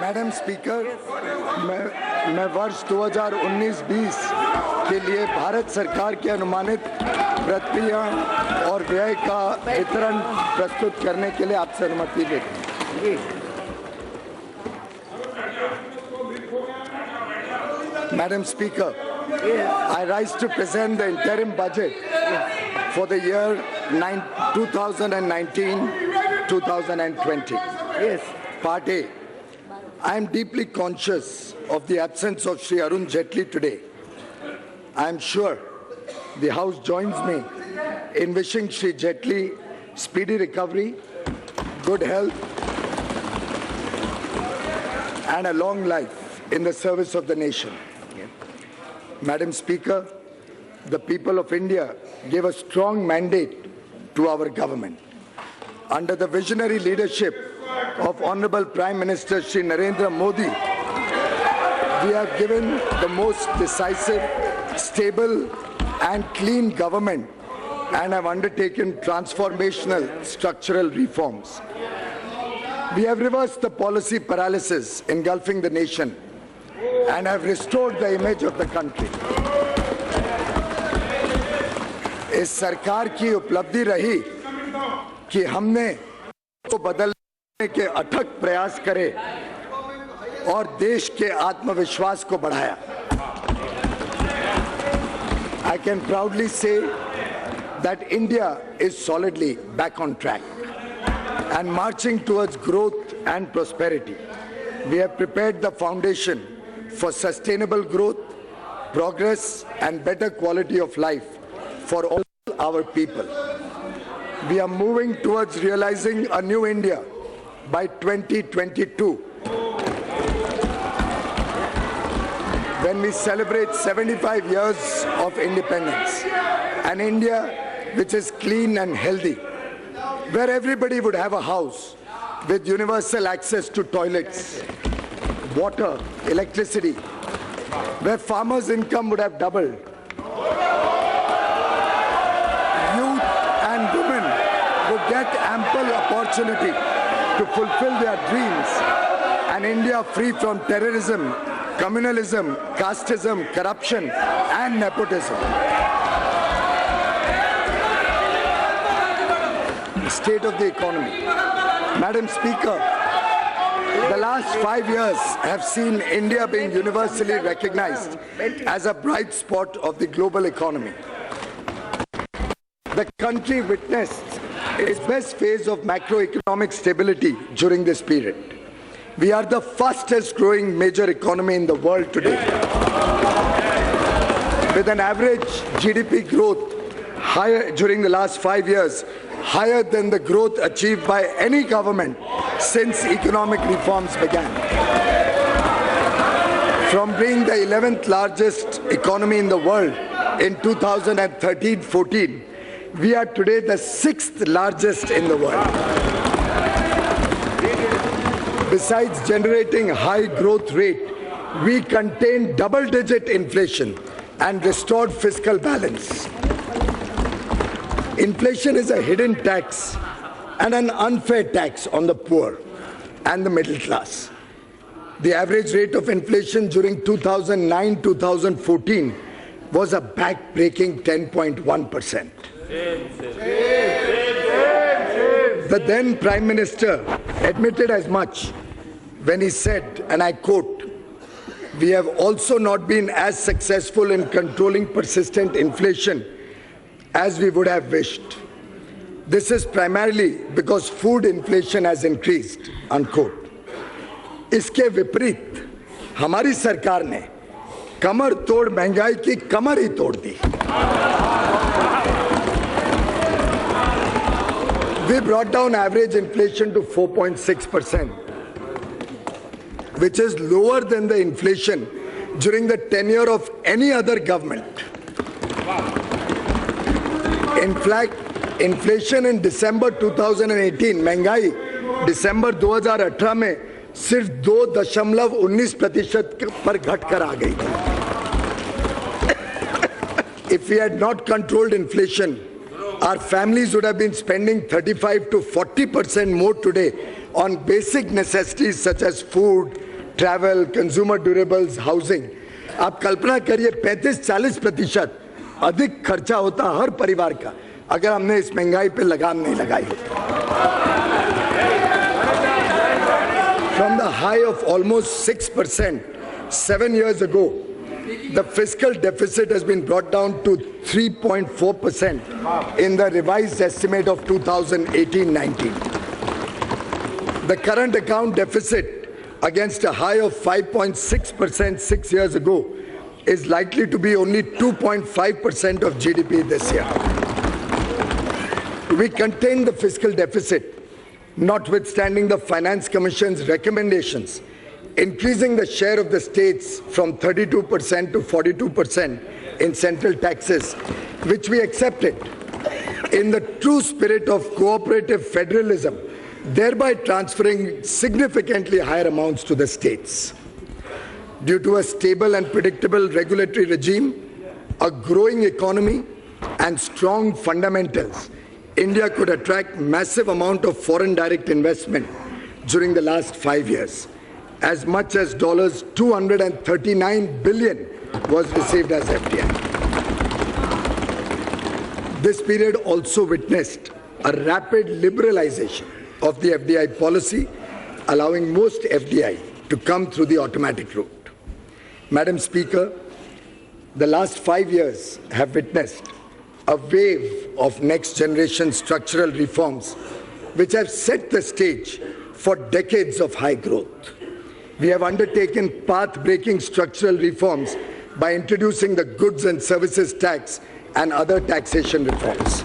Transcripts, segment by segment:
Madam speaker, मैं वर्ष 2019-20 के लिए भारत सरकार की अनुमानित प्रक्रिया और व्यय का वितरण प्रस्तुत करने के लिए आपसे अनुमति लेता हूं। Madam Speaker, I rise to present the interim budget for the year 2019-2020. Yes. Part A. I am deeply conscious of the absence of Shri Arun Jaitley today. I am sure the House joins me in wishing Shri Jaitley speedy recovery, good health, and a long life in the service of the nation. Madam Speaker, the people of India gave a strong mandate to our government. Under the visionary leadership of Honorable Prime Minister Shri Narendra Modi, we have given the most decisive, stable and clean government and have undertaken transformational structural reforms. We have reversed the policy paralysis engulfing the nation and have restored the image of the country. इस सरकार की उपलब्धि रही कि हमने को बदलने के अथक प्रयास करे और देश के आत्मविश्वास को बढ़ाया. I can proudly say that India is solidly back on track and marching towards growth and prosperity. We have prepared the foundation for sustainable growth, progress and better quality of life for all our people. We are moving towards realizing a new India by 2022, when we celebrate 75 years of independence. An India which is clean and healthy, where everybody would have a house with universal access to toilets, water, electricity, where farmers' income would have doubled. Youth and women would get ample opportunity to fulfill their dreams. An India free from terrorism, communalism, casteism, corruption and nepotism. The state of the economy. Madam Speaker, the last 5 years have seen India being universally recognized as a bright spot of the global economy. The country witnessed its best phase of macroeconomic stability during this period. We are the fastest growing major economy in the world today, with an average GDP growth higher during the last 5 years, higher than the growth achieved by any government since economic reforms began. From being the 11th largest economy in the world in 2013-14, we are today the 6th largest in the world. Besides generating high growth rate, we contained double-digit inflation and restored fiscal balance. Inflation is a hidden tax and an unfair tax on the poor and the middle class. The average rate of inflation during 2009-2014 was a back-breaking 10.1%. The then Prime Minister admitted as much when he said, and I quote, "We have also not been as successful in controlling persistent inflation as we would have wished. This is primarily because food inflation has increased," unquote. इसके विपरीत हमारी सरकार ने कमर तोड़ महंगाई की कमर ही तोड़ दी. We brought down average inflation to 4.6%, which is lower than the inflation during the tenure of any other government. In fact, inflation in December 2018, महंगाई दिसंबर 2018 में सिर्फ 2.19% पर घटकर आ गई. If we had not controlled inflation, our families would have been spending 35 to 40% more today on basic necessities such as food, travel, consumer durables, housing. आप कल्पना करिए 35-40% अधिक खर्चा होता हर परिवार का अगर हमने इस महंगाई पे लगाम नहीं लगाई होती. From the high of almost 6% 7 years ago, the fiscal deficit has been brought down to 3.4% in the revised estimate of 2018-19. The current account deficit, against a high of 5.6% 6 years ago, is likely to be only 2.5% of GDP this year. We contained the fiscal deficit, notwithstanding the Finance Commission's recommendations, increasing the share of the states from 32% to 42% in central taxes, which we accepted in the true spirit of cooperative federalism, thereby transferring significantly higher amounts to the states. Due to a stable and predictable regulatory regime, a growing economy, and strong fundamentals, India could attract massive amount of foreign direct investment during the last 5 years. As much as $239 billion was received as FDI. This period also witnessed a rapid liberalization of the FDI policy, allowing most FDI to come through the automatic route. Madam Speaker, the last 5 years have witnessed a wave of next-generation structural reforms which have set the stage for decades of high growth. We have undertaken path-breaking structural reforms by introducing the goods and services tax and other taxation reforms.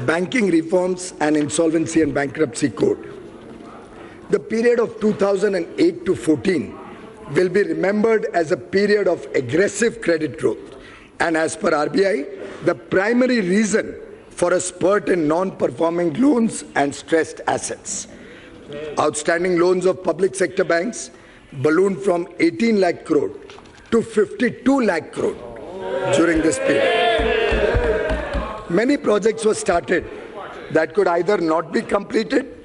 Banking reforms and insolvency and bankruptcy code. The period of 2008 to 14 will be remembered as a period of aggressive credit growth, and as per RBI, the primary reason for a spurt in non-performing loans and stressed assets. Outstanding loans of public sector banks ballooned from 18 lakh crore to 52 lakh crore during this period. Many projects were started that could either not be completed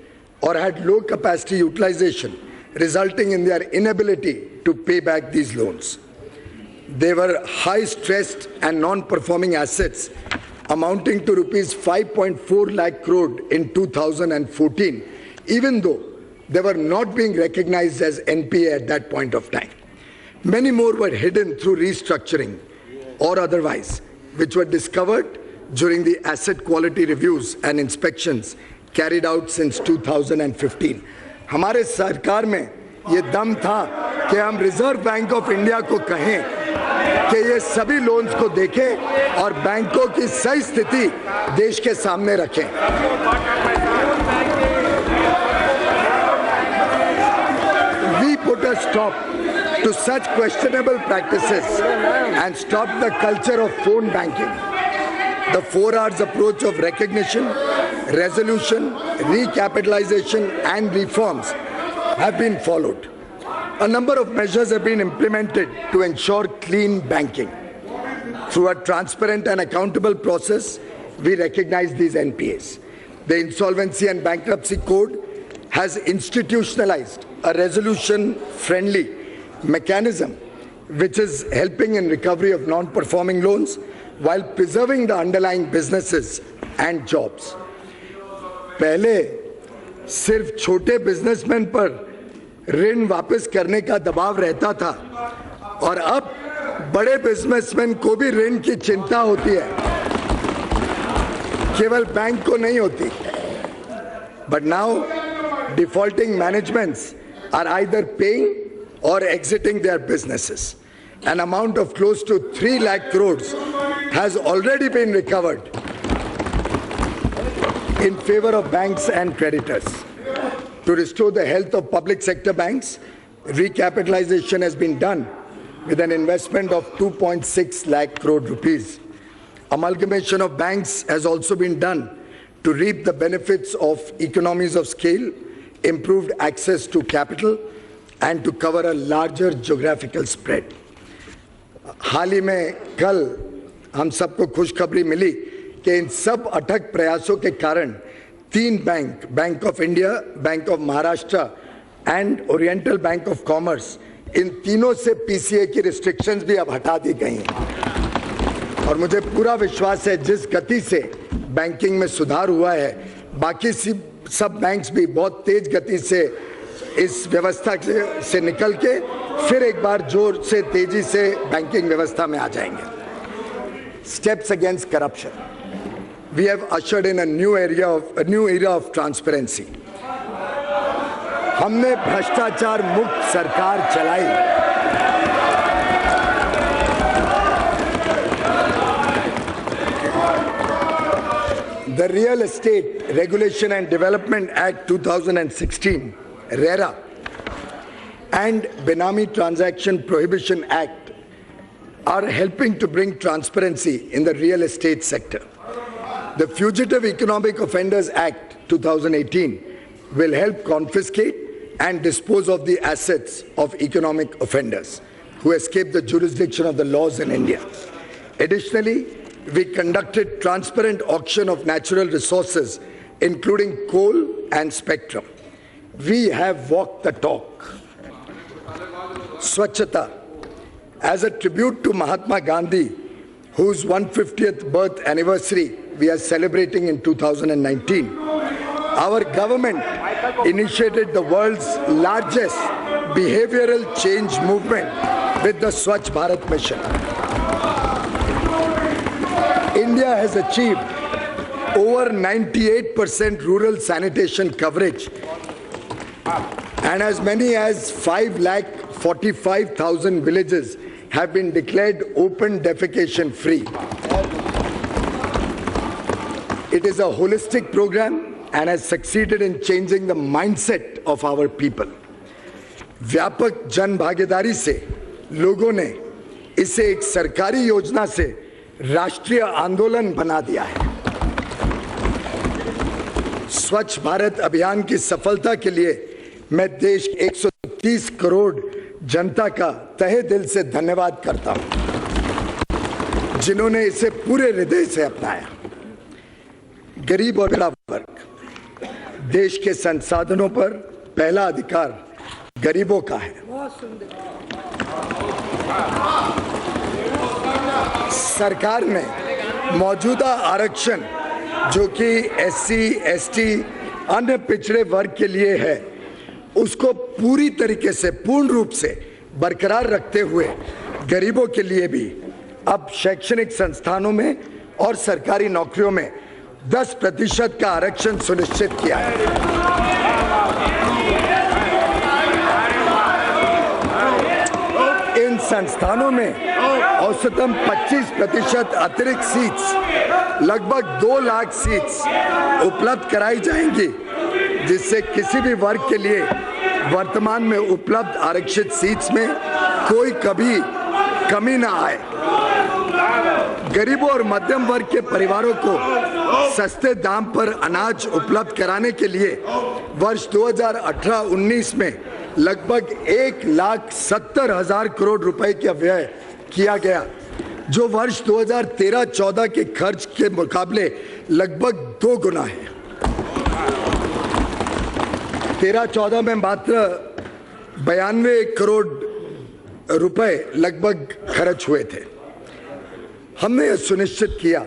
or had low capacity utilization, resulting in their inability to pay back these loans. They were high-stressed and non-performing assets amounting to rupees 5.4 lakh crore in 2014, even though they were not being recognized as NPA at that point of time. Many more were hidden through restructuring or otherwise, which were discovered during the asset quality reviews and inspections carried out since 2015. हमारे सरकार में ये दम था कि हम reserve bank of India को कहें कि ये सभी लोन्स को देखें और बैंकों की सही स्थिति देश के सामने रखें. We put a stop to such questionable practices and stopped the culture of phone banking. The 4 R's approach of recognition, resolution, recapitalization and reforms have been followed. A number of measures have been implemented to ensure clean banking. Through a transparent and accountable process, we recognize these NPAs. The Insolvency and Bankruptcy Code has institutionalized a resolution-friendly mechanism which is helping in recovery of non-performing loans while preserving the underlying businesses and jobs. पहले सिर्फ छोटे businessman पर ऋण वापस करने का दबाव रहता था और अब बड़े बिजनेसमैन को भी ऋण की चिंता होती है, केवल बैंक को नहीं होती. But now defaulting managements are either paying or exiting their businesses. An amount of close to 3 lakh crores has already been recovered in favor of banks and creditors. To restore the health of public sector banks, recapitalization has been done with an investment of 2.6 lakh crore rupees. Amalgamation of banks has also been done to reap the benefits of economies of scale, improved access to capital, and to cover a larger geographical spread. हाल ही में कल हम सबको खुशखबरी मिली कि इन सब अथक प्रयासों के कारण 3 bank, bank of India, bank of Maharashtra and Oriental bank of commerce, इन तीनों से पीसीए की रिस्ट्रिक्शंस भी अब हटा दी गई हैं। और मुझे पूरा विश्वास है जिस गति से बैंकिंग में सुधार हुआ है, बाकी सब बैंक्स भी बहुत तेज गति से इस व्यवस्था से निकल के फिर एक बार जोर से तेजी से बैंकिंग व्यवस्था में आ जाएंगे। Steps against corruption. We have ushered in a new era of transparency. हमने भ्रष्टाचार मुक्त सरकार चलाई। The Real Estate Regulation and Development Act 2016, RERA, and Benami Transaction Prohibition Act are helping to bring transparency in the real estate sector. The Fugitive Economic Offenders Act 2018 will help confiscate and dispose of the assets of economic offenders who escape the jurisdiction of the laws in India. Additionally, we conducted transparent auction of natural resources, including coal and spectrum. We have walked the talk. Swachhata. As a tribute to Mahatma Gandhi, whose 150th birth anniversary we are celebrating in 2019, our government initiated the world's largest behavioral change movement with the Swachh Bharat Mission. India has achieved over 98% rural sanitation coverage, and as many as 5,45,000 villages have been declared open defecation free. It is a holistic program and has succeeded in changing the mindset of our people. व्यापक जन भागीदारी से लोगों ने इसे एक सरकारी योजना से राष्ट्रीय आंदोलन बना दिया है। स्वच्छ भारत अभियान की सफलता के लिए मैं देश के 130 करोड़ जनता का तहे दिल से धन्यवाद करता हूं, जिन्होंने इसे पूरे हृदय से अपनाया। गरीब और पिछड़ा वर्ग, देश के संसाधनों पर पहला अधिकार गरीबों का है। सरकार ने मौजूदा आरक्षण जो कि एससी, एसटी, अन्य पिछड़े वर्ग के लिए है, उसको पूरी तरीके से पूर्ण रूप से बरकरार रखते हुए गरीबों के लिए भी अब शैक्षणिक संस्थानों में और सरकारी नौकरियों में 10% का आरक्षण सुनिश्चित किया है। इन संस्थानों में औसतन 25% अतिरिक्त सीट्स, लगभग 2 लाख सीट्स उपलब्ध कराई जाएंगी, जिससे किसी भी वर्ग के लिए वर्तमान में उपलब्ध आरक्षित सीट्स में कोई कभी कमी ना आए। गरीबों और मध्यम वर्ग के परिवारों को सस्ते दाम पर अनाज उपलब्ध कराने के लिए वर्ष 2018-19 में लगभग 1,70,000 करोड़ रुपए का व्यय किया गया, जो वर्ष 2013-14 के खर्च के मुकाबले लगभग 2 गुना है। 13-14 में मात्र 92 करोड़ रुपए लगभग खर्च हुए थे। हमने यह सुनिश्चित किया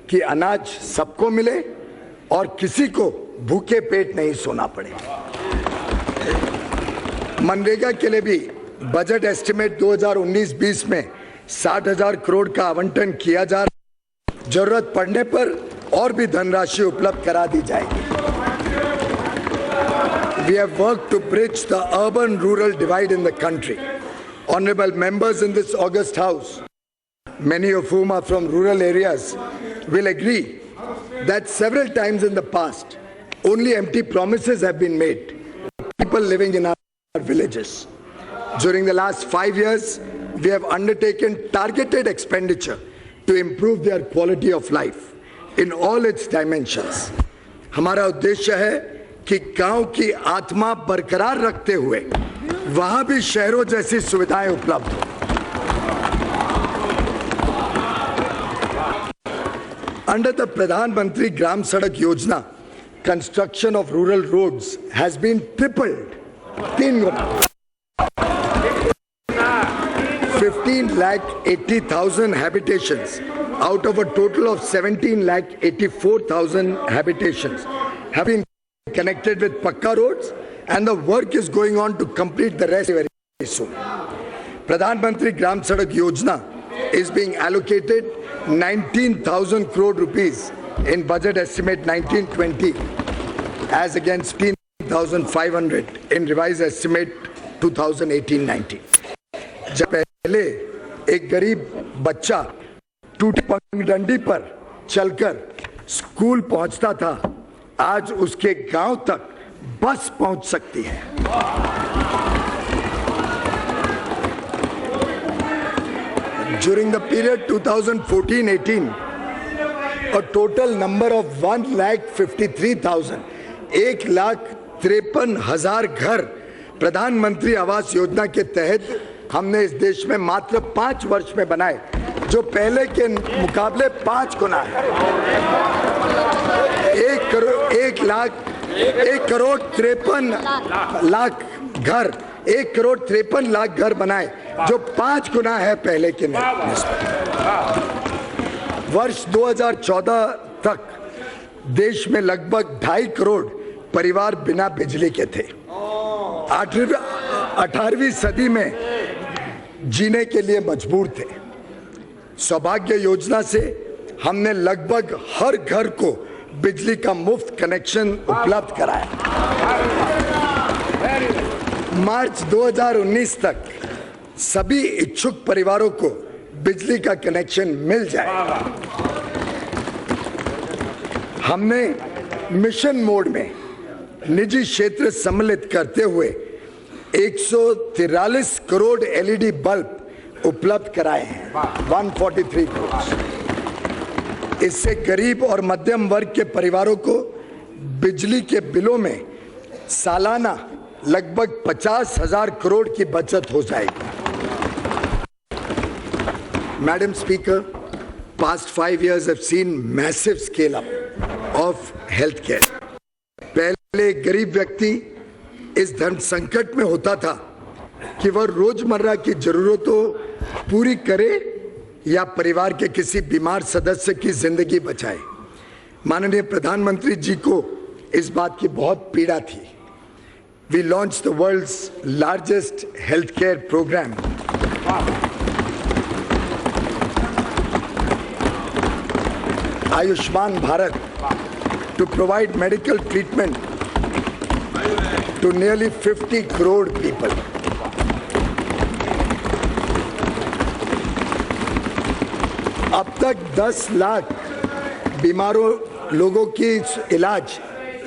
कि अनाज सबको मिले और किसी को भूखे पेट नहीं सोना पड़े। मनरेगा के लिए भी बजट एस्टिमेट 2019-20 में 60,000 करोड़ का आवंटन किया जा रहा है। जरूरत पड़ने पर और भी धनराशि उपलब्ध करा दी जाएगी। We have worked to bridge the urban-rural divide in the country. Honorable members in this august house, many of whom are from rural areas, will agree that several times in the past, only empty promises have been made to people living in our villages. During the last 5 years, we have undertaken targeted expenditure to improve their quality of life in all its dimensions. हमारा उद्देश्य है कि गांव की आत्मा बरकरार रखते हुए वहां भी शहरों जैसी सुविधाएं उपलब्ध हो। Under the Pradhan Mantri Gram Sadak Yojana, construction of rural roads has been tripled. 3 guna. 15,80,000 habitations out of a total of 17,84,000 habitations have been connected with Pakka roads, and the work is going on to complete the rest very soon. Pradhan Mantri Gram Sadak Yojana is being allocated 19,000 crore rupees in budget estimate 1920 as against 15,500 in revised estimate 2018-19. जब पहले एक गरीब बच्चा टूटी पगडंडी पर चलकर school पहुंचता था, आज उसके गांव तक बस पहुंच सकती है। During the period 2014-18, a total number of 1,53,000, 1,53,000 घर प्रधानमंत्री आवास योजना के तहत हमने इस देश में मात्र 5 वर्ष में बनाए, जो पहले के मुकाबले 5 गुना है। 1 करोड़ 53 लाख घर, 1 करोड़ 53 लाख घर बनाए, जो 5 गुना है पहले के निस्बत। वर्ष 2014 तक देश में लगभग 2.5 करोड़ परिवार बिना बिजली के थे। 18वीं सदी में जीने के लिए मजबूर थे। सौभाग्य योजना से हमने लगभग हर घर को बिजली का मुफ्त कनेक्शन उपलब्ध कराया। मार्च 2019 तक सभी इच्छुक परिवारों को बिजली का कनेक्शन मिल जाएगा। हमने मिशन मोड में निजी क्षेत्र सम्मिलित करते हुए 143 करोड़ एलईडी बल्ब उपलब्ध कराए हैं, 143 करोड़। इससे गरीब और मध्यम वर्ग के परिवारों को बिजली के बिलों में सालाना लगभग 50,000 करोड़ की बचत हो जाएगी। Madam Speaker, past 5 years have seen massive scale up of healthcare. पहले गरीब व्यक्ति इस धन संकट में होता था कि वह रोजमर्रा की जरूरतों पूरी करे या परिवार के किसी बीमार सदस्य की जिंदगी बचाए। माननीय प्रधानमंत्री जी को इस बात की बहुत पीड़ा थी। We launched the world's largest healthcare program. Ayushman Bharat, to provide medical treatment to nearly 50 crore people. अब तक 10 लाख बीमारों लोगों की इलाज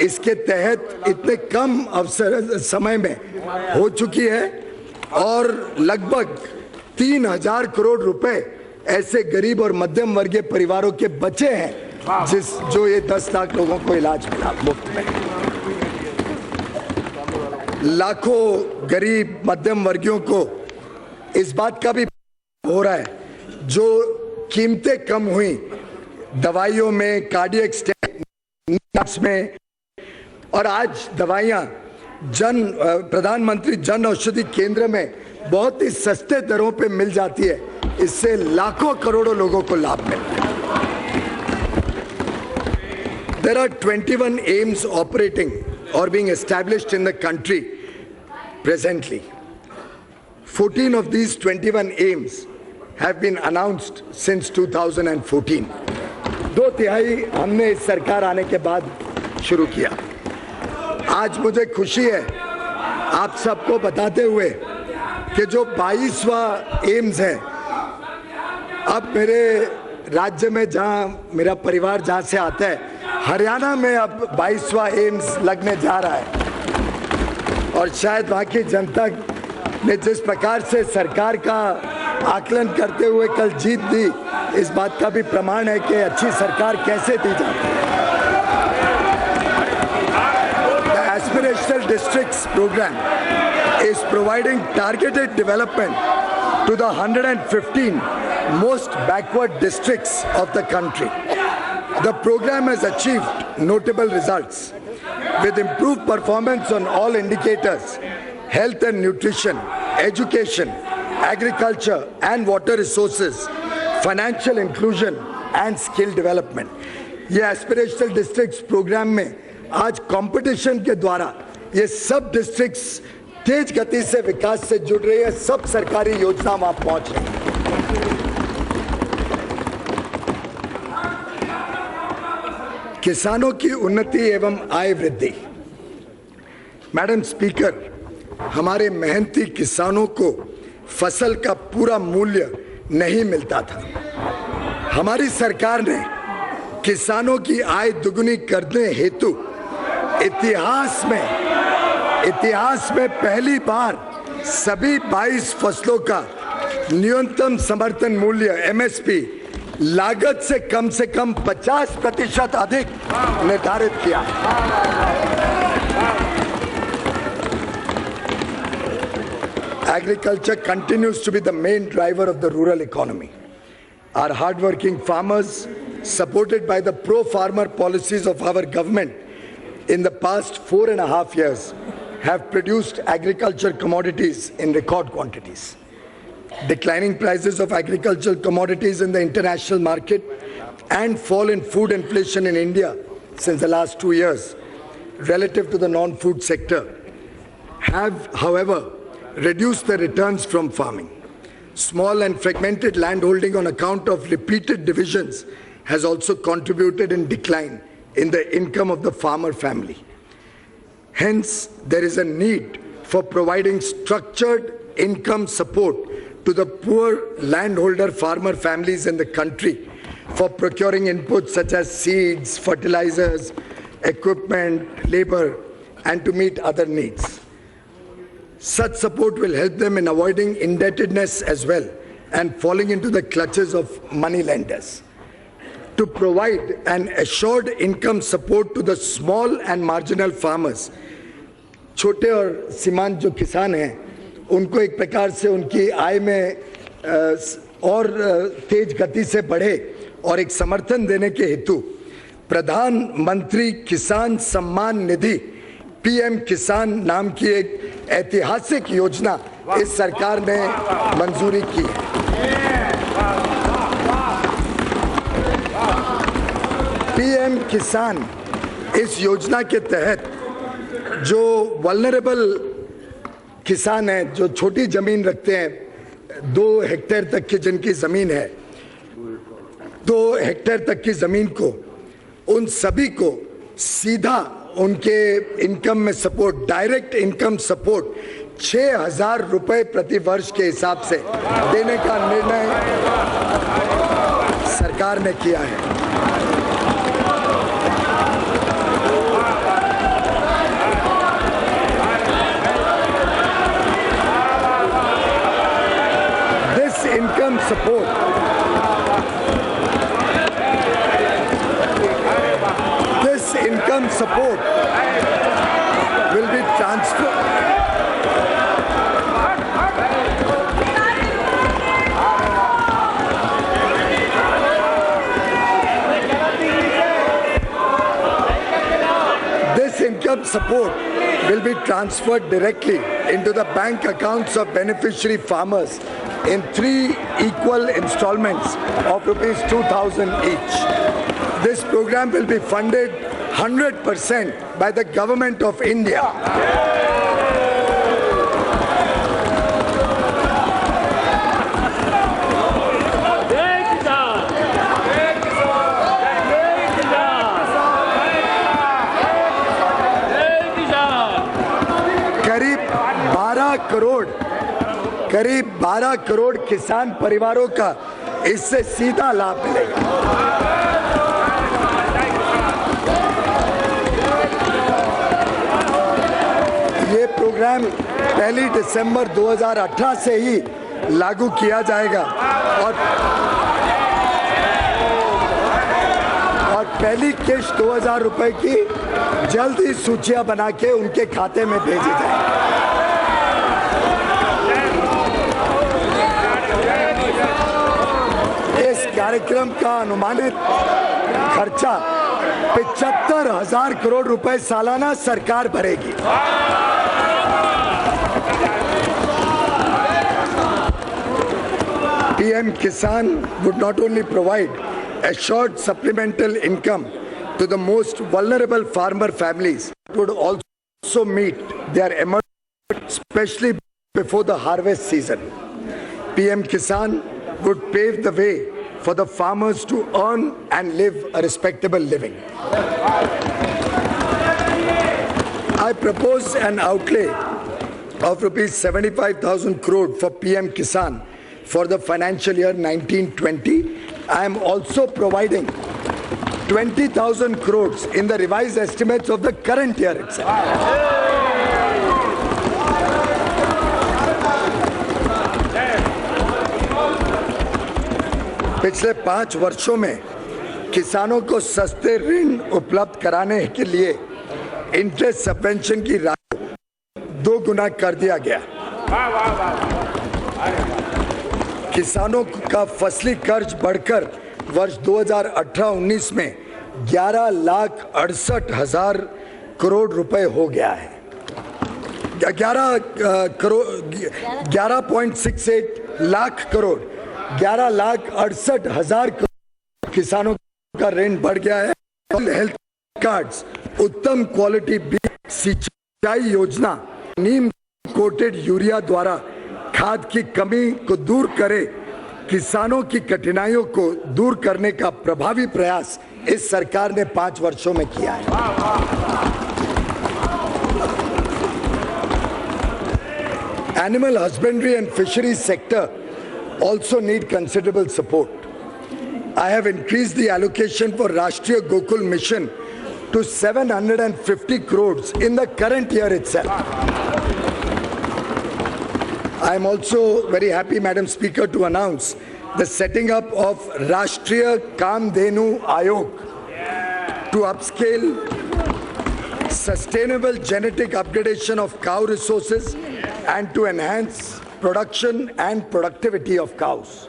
इसके तहत इतने कम समय में हो चुकी है और लगभग 3,000 करोड़ रुपए ऐसे गरीब और मध्यम वर्गीय परिवारों के बचे हैं जो ये 10 लाख लोगों को इलाज मिला मुफ्त में। लाखों गरीब मध्यम वर्गीयों को इस बात का भी हो रहा है, जो कीमतें कम हुई दवाइयों में, कार्डियक स्टेंट्स में, और आज दवाइयां प्रधानमंत्री जन औषधि केंद्र में बहुत ही सस्ते दरों पे मिल जाती है। इससे लाखों करोड़ों लोगों को लाभ मिलता है। There are 21 AIIMS operating or being established in the country presently. 14 of these 21 AIIMS have been announced since 2014. 2/3 हमने इस सरकार आने के बाद शुरू किया। आज मुझे खुशी है आप सबको बताते हुए कि जो 22वां एम्स है, अब मेरे राज्य में, जहां मेरा परिवार जहां से आता है, हरियाणा में अब 22वां एम्स लगने जा रहा है। और शायद वहां की जनता ने जिस प्रकार से सरकार का आकलन करते हुए कल जीत दी, इस बात का भी प्रमाण है कि अच्छी सरकार कैसे दी जाती है। The Aspirational Districts program is providing targeted development to the 115 most backward districts of the country. The program has achieved notable results. with improved performance on all indicators, health and nutrition, education, agriculture and water resources, financial inclusion and skill development. ये aspirational districts programme में आज competition के द्वारा ये सब districts तेज गति से विकास से जुड़ रही है, सब सरकारी योजना वहां पहुंच रही है। किसानों की उन्नति एवं आय वृद्धि। मैडम स्पीकर, हमारे मेहनती किसानों को फसल का पूरा मूल्य नहीं मिलता था। हमारी सरकार ने किसानों की आय दुगुनी करने हेतु इतिहास में पहली बार सभी 22 फसलों का न्यूनतम समर्थन मूल्य एमएसपी लागत से कम 50% अधिक निर्धारित किया। Agriculture continues to be the main driver of the rural economy. Our hardworking farmers, supported by the pro-farmer policies of our government in the past 4.5 years, have produced agriculture commodities in record quantities. Declining prices of agricultural commodities in the international market and fall in food inflation in India since the last 2 years relative to the non-food sector have, however, reduced the returns from farming. Small and fragmented landholding on account of repeated divisions has also contributed in decline in the income of the farmer family. Hence, there is a need for providing structured income support to the poor landholder farmer families in the country for procuring inputs such as seeds, fertilizers, equipment, labor, and to meet other needs. Such support will help them in avoiding indebtedness as well and falling into the clutches of money lenders. To provide an assured income support to the small and marginal farmers, छोटे और सीमांत जो किसान हैं, उनको एक प्रकार से उनकी आय में और तेज गति से बढ़े और एक समर्थन देने के हेतु प्रधानमंत्री किसान सम्मान निधि पीएम किसान नाम की एक ऐतिहासिक योजना इस सरकार ने मंजूरी की है। पीएम किसान इस योजना के तहत जो वल्नरेबल किसान हैं, जो छोटी जमीन रखते हैं, 2 हेक्टेयर तक की जिनकी जमीन है, 2 हेक्टेयर तक की जमीन को, उन सभी को सीधा उनके इनकम में सपोर्ट, डायरेक्ट इनकम सपोर्ट 6,000 रुपए प्रति वर्ष के हिसाब से देने का निर्णय सरकार ने किया है। This income support will be transferred. This income support will be transferred directly into the bank accounts of beneficiary farmers in 3 equal installments of rupees 2,000 each. This program will be funded 100% by the Government of India. करीब 12 करोड़ किसान परिवारों का इससे सीधा लाभ मिलेगा। ये programme 1 दिसंबर 2018 से ही लागू किया जाएगा और पहली किश्त 2,000 रुपए की जल्द ही सूचियां बना के उनके खाते में भेजी जाएगी। कार्यक्रम का अनुमानित खर्चा 75,000 करोड़ रुपए सालाना सरकार भरेगी। PM Kisan would not only provide assured supplemental income to the most vulnerable farmer families, it would also meet their emergency, especially before the harvest season. PM Kisan would pave the way for the farmers to earn and live a respectable living. I propose an outlay of rupees 75,000 crore for PM Kisan for the financial year 1920. I am also providing 20,000 crores in the revised estimates of the current year itself. पिछले 5 वर्षों में किसानों को सस्ते ऋण उपलब्ध कराने के लिए इंटरेस्ट सबवेंशन की राशि 2 गुना कर दिया गया। किसानों का फसली कर्ज बढ़कर वर्ष 2018-19 में 11,68,000 करोड़ रुपए हो गया है। 11.68 लाख करोड़ 11,68,000 करोड़ किसानों का ऋण बढ़ गया है। हेल्थ कार्ड्स, उत्तम क्वालिटी बीज, सिंचाई योजना, नीम कोटेड यूरिया द्वारा खाद की कमी को दूर करे, किसानों की कठिनाइयों को दूर करने का प्रभावी प्रयास इस सरकार ने 5 वर्षों में किया है। Animal husbandry and fisheries sector also need considerable support. I have increased the allocation for Rashtriya Gokul Mission to 750 crores in the current year itself. I am also very happy, Madam Speaker, to announce the setting up of Rashtriya Kamdhenu Ayog to upscale sustainable genetic upgradation of cow resources and to enhance production and productivity of cows.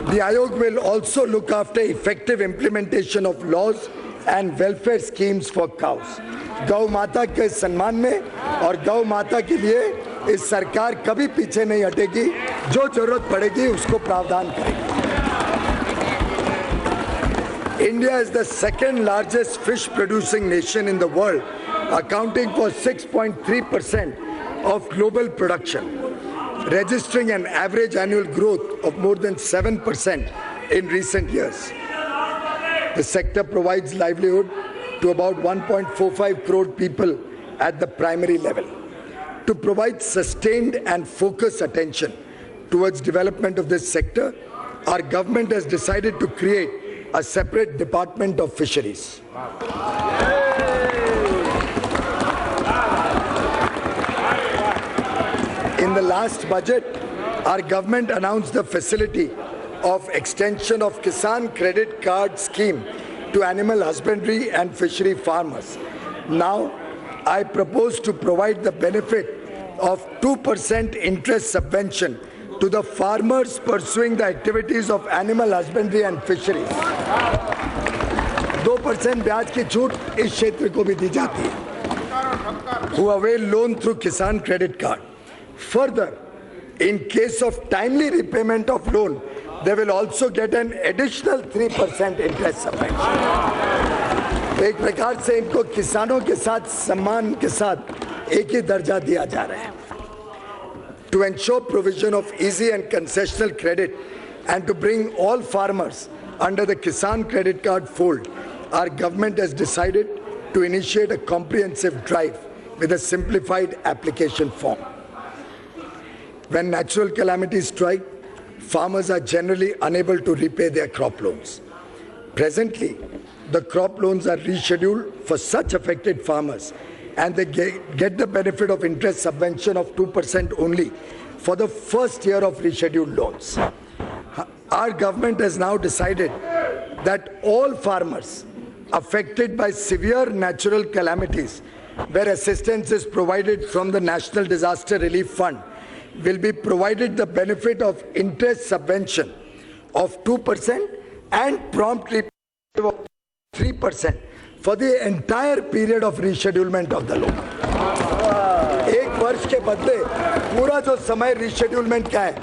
The Ayog will also look after effective implementation of laws and welfare schemes for cows. गौ माता के सम्मान में और गौ माता के लिए इस सरकार कभी पीछे नहीं हटेगी, जो जरूरत पड़ेगी उसको प्रावधान करेगी। India is the second largest fish producing nation in the world, accounting for 6.3% of global production, registering an average annual growth of more than 7% in recent years. The sector provides livelihood to about 1.45 crore people at the primary level. To provide sustained and focused attention towards development of this sector, our government has decided to create a separate department of fisheries. In the last budget, our government announced the facility of extension of Kisan Credit Card Scheme to animal husbandry and fishery farmers. Now, I propose to provide the benefit of 2% interest subvention to the farmers pursuing the activities of animal husbandry and fisheries. 2% ब्याज की छूट इस क्षेत्र को भी दी जाती है, who avail loan through Kisan Credit Card. Further, in case of timely repayment of loan, they will also get an additional 3% interest subvention. एक प्रकार से इनको किसानों के साथ सम्मान के साथ एक ही दर्जा दिया जा रहा है. To ensure provision of easy and concessional credit and to bring all farmers under the Kisan Credit Card fold, our government has decided to initiate a comprehensive drive with a simplified application form. When natural calamities strike, farmers are generally unable to repay their crop loans. Presently, the crop loans are rescheduled for such affected farmers, and they get the benefit of interest subvention of 2% only for the first year of rescheduled loans. Our government has now decided that all farmers affected by severe natural calamities, where assistance is provided from the National Disaster Relief Fund, will be provided the benefit of interest subvention of 2% and prompt repayment of 3% for the entire period of reschedulement of the law. एक वर्ष के बदले पूरा जो समय रिशेड्यूलमेंट का है,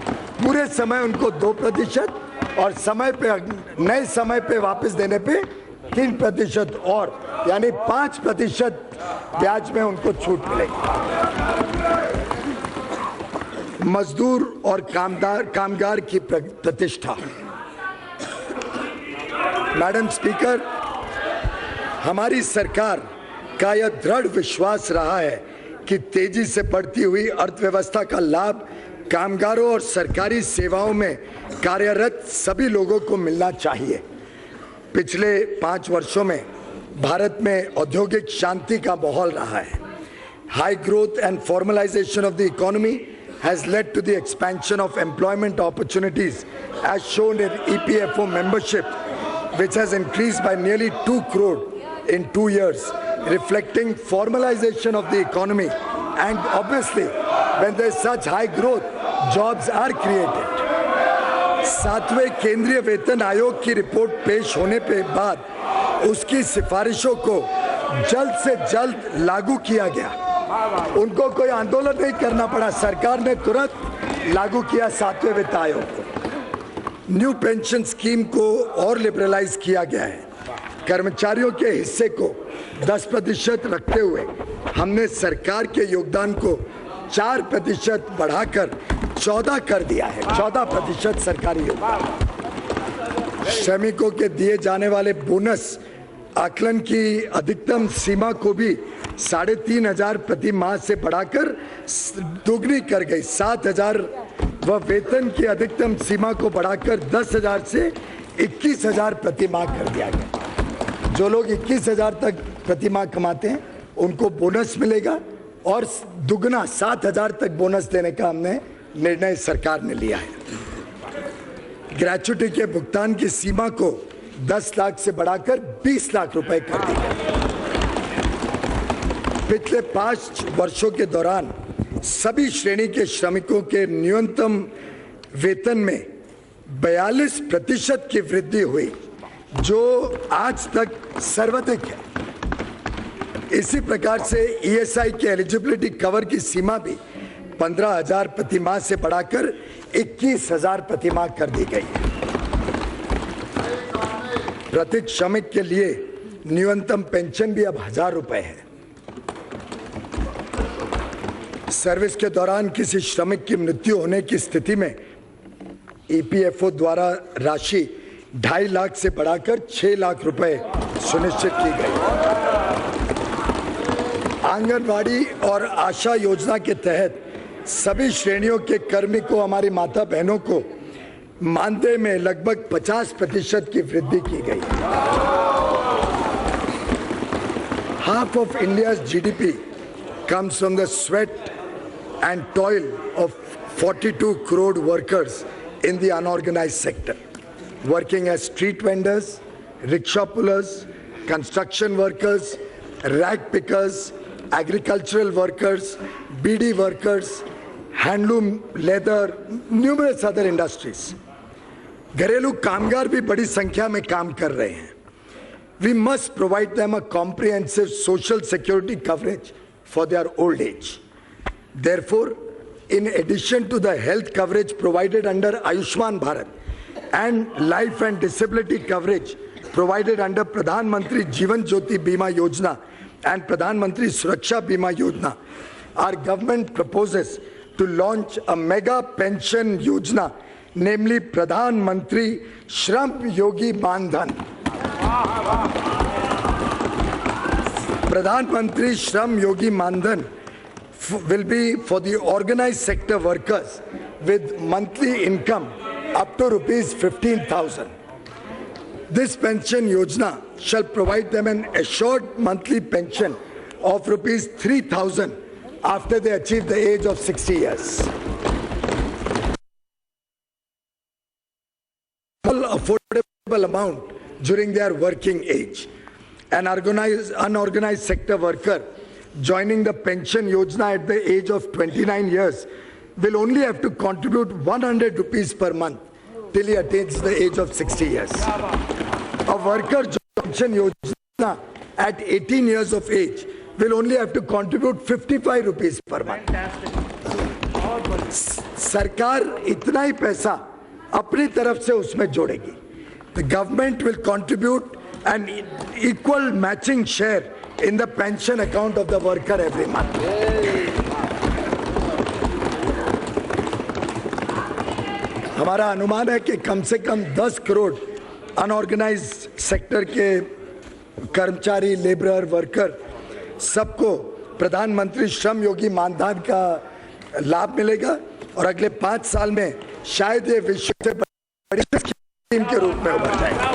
पूरे समय उनको 2% और समय पे नए समय पे वापस देने पे 3% और यानी 5% ब्याज में उनको छूट मिलेगी। मजदूर और कामगार की प्रतिष्ठा। मैडम स्पीकर, हमारी सरकार का यह दृढ़ विश्वास रहा है कि तेजी से बढ़ती हुई अर्थव्यवस्था का लाभ कामगारों और सरकारी सेवाओं में कार्यरत सभी लोगों को मिलना चाहिए। पिछले 5 वर्षों में भारत में औद्योगिक शांति का माहौल रहा है। High growth and formalisation of the economy has led to the expansion of employment opportunities as shown in EPFO membership, which has increased by nearly 2 crore in 2 years, reflecting formalization of the economy. And obviously, when there is such high growth, jobs are created. 7वें केंद्रीय वेतन आयोग की report पेश होने के बाद उसकी सिफारिशों को जल्द से जल्द लागू किया गया। उनको कोई आंदोलन नहीं करना पड़ा, सरकार ने तुरंत लागू किया 7वें वित्त आयोग को। न्यू पेंशन स्कीम को और लिबरलाइज किया गया है। कर्मचारियों के हिस्से को 10% रखते हुए हमने सरकार के योगदान को 4% बढ़ाकर 14 कर दिया है। 14% सरकारी योगदान। श्रमिकों के दिए जाने वाले बोनस आकलन की अधिकतम सीमा को भी 3,500 प्रति माह से बढ़ाकर दोगुनी कर गई 7,000 व वेतन की अधिकतम सीमा को बढ़ाकर 10,000 से 21,000 प्रति माह कर दिया गया। जो लोग 21,000 तक प्रति माह कमाते हैं उनको बोनस मिलेगा और दुगना 7,000 तक बोनस देने का हमने निर्णय सरकार ने लिया है। ग्रेच्युटी के भुगतान की सीमा को 10 लाख से बढ़ाकर 20 लाख रुपए कर दी गई। पिछले 5 वर्षों के दौरान सभी श्रेणी के श्रमिकों के न्यूनतम वेतन में 42% की वृद्धि हुई, जो आज तक सर्वाधिक है। इसी प्रकार से ईएसआई के एलिजिबिलिटी कवर की सीमा भी 15,000 प्रति माह से बढ़ाकर 21,000 प्रति माह कर दी गई है। प्रत्येक श्रमिक के लिए न्यूनतम पेंशन भी अब 1,000 रुपए है। सर्विस के दौरान किसी श्रमिक की मृत्यु होने की स्थिति में ईपीएफओ द्वारा राशि 2.5 लाख से बढ़ाकर 6 लाख रुपए सुनिश्चित की गई। आंगनवाड़ी और आशा योजना के तहत सभी श्रेणियों के कार्मिकों, हमारी माता बहनों को मानदेय में लगभग 50% की वृद्धि की गई। Half of India's GDP comes from the sweat and toil of 42 crore workers in the unorganized sector, working as street vendors, rickshaw pullers, construction workers, rag pickers, agricultural workers, BD workers, handloom, leather, numerous other industries. घरेलू कामगार भी बड़ी संख्या में काम कर रहे हैं। We must provide them a comprehensive social security coverage for their old age. Therefore, in addition to the health coverage provided under Ayushman Bharat and life and disability coverage provided under Pradhan Mantri Jeevan Jyoti Bima Yojana and Pradhan Mantri Suraksha Bima Yojana, our government proposes to launch a mega pension yojana, namely Pradhan Mantri Shram Yogi Mandhan. Pradhan Mantri Shram Yogi Mandhan will be for the organized sector workers with monthly income up to ₹15,000. This pension yojana shall provide them an assured monthly pension of ₹3,000 after they achieve the age of 60 years. Affordable amount during their working age. An unorganized sector worker joining the pension yojana at the age of 29 years will only have to contribute ₹100 per month till he attains the age of 60 years. A worker Pension Yojana at 18 years of age will only have to contribute 55 rupees per month. सरकार इतना ही पैसा अपनी तरफ से उसमें जोड़ेगी. The government will contribute an equal matching share in the pension account of the worker every month. हमारा अनुमान है कि कम से कम 10 करोड़ अनऑर्गेनाइज्ड सेक्टर के कर्मचारी, लेबरर, वर्कर सबको प्रधानमंत्री श्रम योगी मानधन का लाभ मिलेगा और अगले 5 साल में शायद ये विश्व से बड़ी स्कीम के रूप में उभर जाएगा.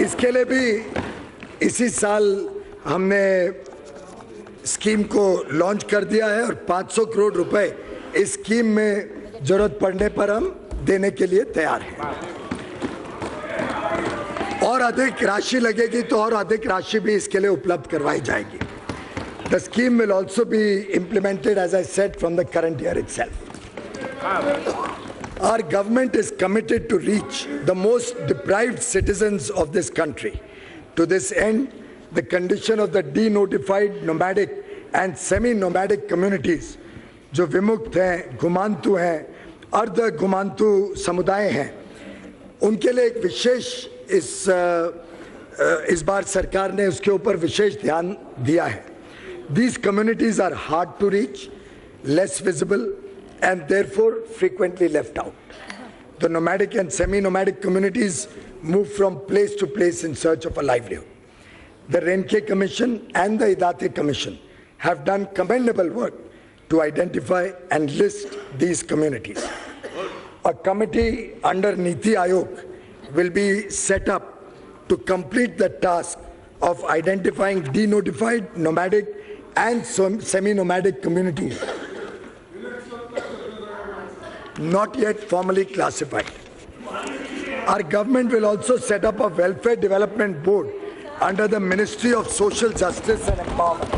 इसके लिए भी इसी साल हमने स्कीम को लॉन्च कर दिया है और 500 करोड़ रुपए इस स्कीम में जरूरत पड़ने पर हम देने के लिए तैयार हैं. और अधिक राशि लगेगी तो और अधिक राशि भी इसके लिए उपलब्ध करवाई जाएगी. The scheme will also be implemented, as I said, from the current year itself. Our government is committed to reach the most deprived citizens of this country. To this end, the condition of the denotified nomadic and semi-nomadic communities, जो विमुक्त हैं, घुमांतु हैं, अर्ध घुमांतु समुदाय हैं, उनके लिए एक विशेष इस बार सरकार ने उसके ऊपर विशेष ध्यान दिया है. These communities are hard to reach, less visible, and therefore frequently left out. The nomadic and semi-nomadic communities move from place to place in search of a livelihood. The Renke Commission and the Idate Commission have done commendable work to identify and list these communities. A committee under Niti Aayog will be set up to complete the task of identifying denotified, nomadic, and semi-nomadic communities not yet formally classified. Our government will also set up a welfare development board under the Ministry of Social Justice and Empowerment,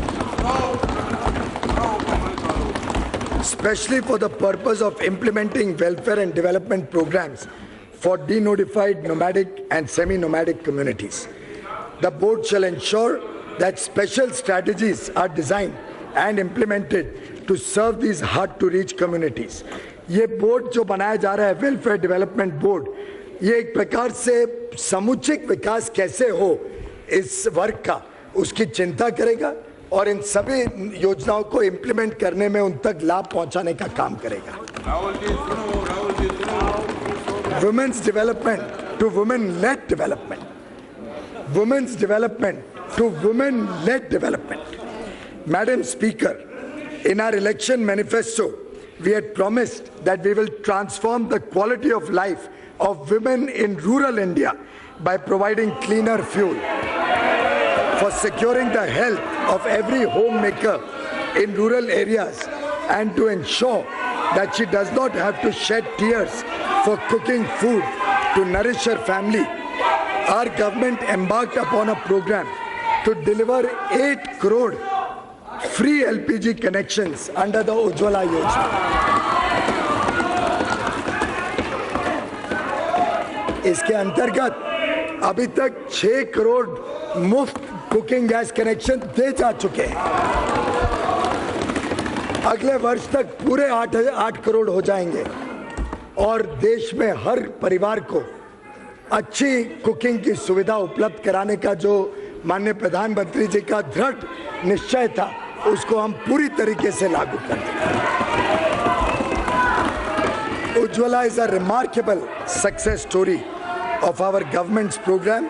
especially for the purpose of implementing welfare and development programs for denotified, nomadic and semi-nomadic communities. The board shall ensure that special strategies are designed and implemented to serve these hard-to-reach communities. ये board जो बनाया जा रहा है, welfare development board, ये एक प्रकार से समुचित विकास कैसे हो इस वर्ग का, उसकी चिंता करेगा और इन सभी योजनाओं को इम्प्लीमेंट करने में उन तक लाभ पहुंचाने का काम करेगा. Women's development to women led development, women's development to women-led development. Madam Speaker, in our election manifesto, we had promised that we will transform the quality of life of women in rural India by providing cleaner fuel, for securing the health of every homemaker in rural areas, and to ensure that she does not have to shed tears for cooking food to nourish her family. Our government embarked upon a program to deliver 8 crore free LPG connections under the Ujjwala Yojana. इसके अंतर्गत अभी तक 6 करोड़ मुफ्त cooking gas connection दे जा चुके हैं. अगले वर्ष तक पूरे 8 करोड़ हो जाएंगे और देश में हर परिवार को अच्छी कुकिंग की सुविधा उपलब्ध कराने का जो माननीय प्रधानमंत्री जी का दृढ़ निश्चय था, उसको हम पूरी तरीके से लागू कर देंगे. Ujjwala is a remarkable success story of our government's program,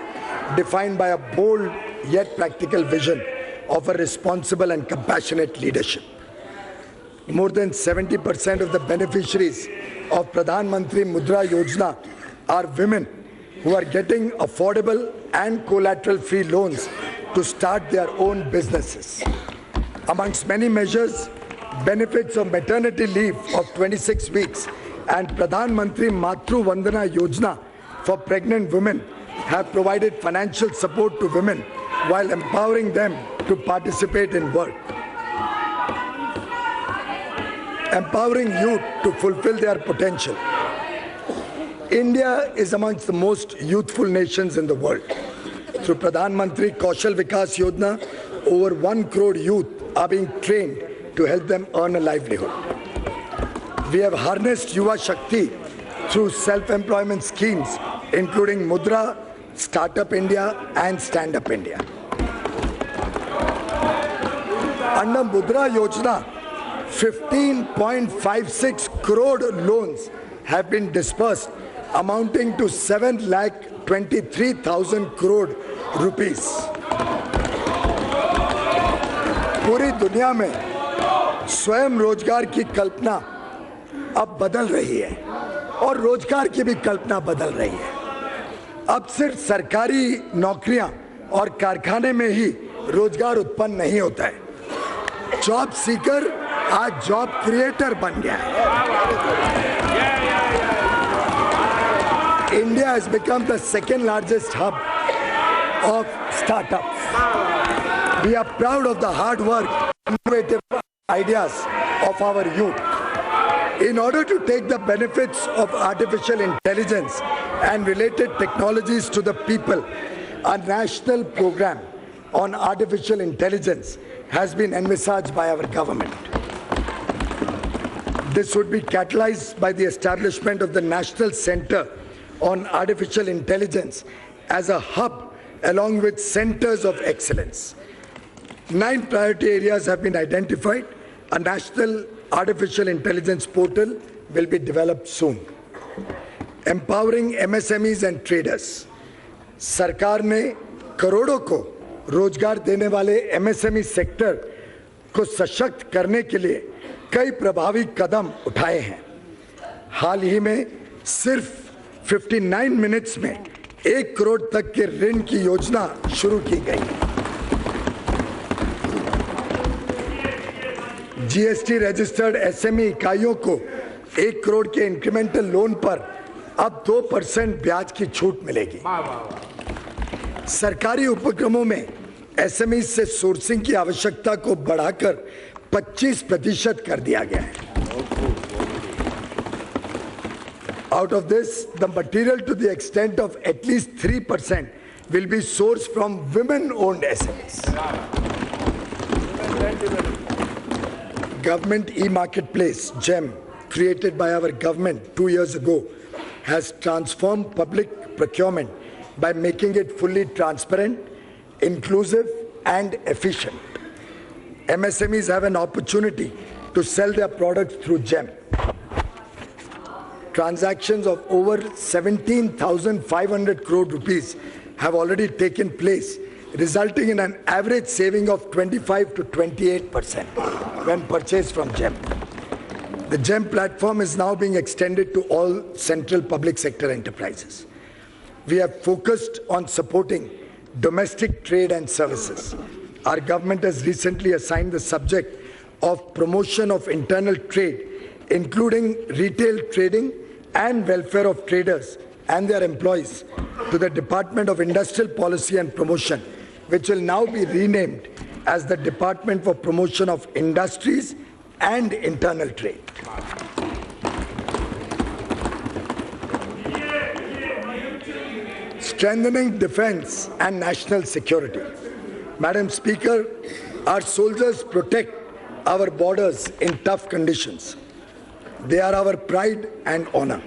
defined by a bold yet practical vision of a responsible and compassionate leadership. More than 70% of the beneficiaries of Pradhan Mantri Mudra Yojana are women who are getting affordable and collateral-free loans to start their own businesses. Amongst many measures, benefits of maternity leave of 26 weeks and Pradhan Mantri Matru Vandana Yojana for pregnant women have provided financial support to women while empowering them to participate in work. Empowering youth to fulfill their potential. India is amongst the most youthful nations in the world. Through Pradhan Mantri Kaushal Vikas Yojana, over 1 crore youth are being trained to help them earn a livelihood. We have harnessed Yuva Shakti through self-employment schemes, including Mudra, Startup India and Stand Up India. Under Mudra Yojana, 15.56 crore loans have been disbursed, amounting to 7,23,000 crore rupees. पूरी दुनिया में स्वयं रोजगार की कल्पना अब बदल रही है और रोजगार की भी कल्पना बदल रही है। अब सिर्फ सरकारी नौकरियां और कारखाने में ही रोजगार उत्पन्न नहीं होता है। जॉब सीकर आज जॉब क्रिएटर बन गया है। India has become the second largest hub of startups. We are proud of the hard work and innovative ideas of our youth. In order to take the benefits of artificial intelligence and related technologies to the people, a national program on artificial intelligence has been envisaged by our government. This would be catalyzed by the establishment of the National Center on Artificial Intelligence as a hub along with centers of excellence. 9 priority areas have been identified. A national artificial intelligence portal will be developed soon. Empowering MSMEs and traders. सरकार ने करोड़ों को रोजगार देने वाले MSME sector को सशक्त करने के लिए कई प्रभावी कदम उठाए हैं। हाल ही में सिर्फ 59 मिनट्स में 1 करोड़ तक के ऋण की योजना शुरू की गई। जीएसटी रजिस्टर्ड एसएमई इकाइयों को 1 करोड़ के इंक्रीमेंटल लोन पर अब 2% ब्याज की छूट मिलेगी। सरकारी उपक्रमों में एसएमई से सोर्सिंग की आवश्यकता को बढ़ाकर 25% कर दिया गया है। Out of this, the material to the extent of at least 3% will be sourced from women-owned SMEs. Government e-marketplace, GEM, created by our government 2 years ago, has transformed public procurement by making it fully transparent, inclusive, and efficient. MSMEs have an opportunity to sell their products through GEM. Transactions of over 17,500 crore rupees have already taken place, resulting in an average saving of 25 to 28% when purchased from GEM. The GEM platform is now being extended to all central public sector enterprises. We have focused on supporting domestic trade and services. Our government has recently assigned the subject of promotion of internal trade, including retail trading and welfare of traders and their employees, to the Department of Industrial Policy and Promotion, which will now be renamed as the Department for Promotion of Industries and Internal Trade. Strengthening defense and national security. Madam Speaker, our soldiers protect our borders in tough conditions. They are our pride and honor.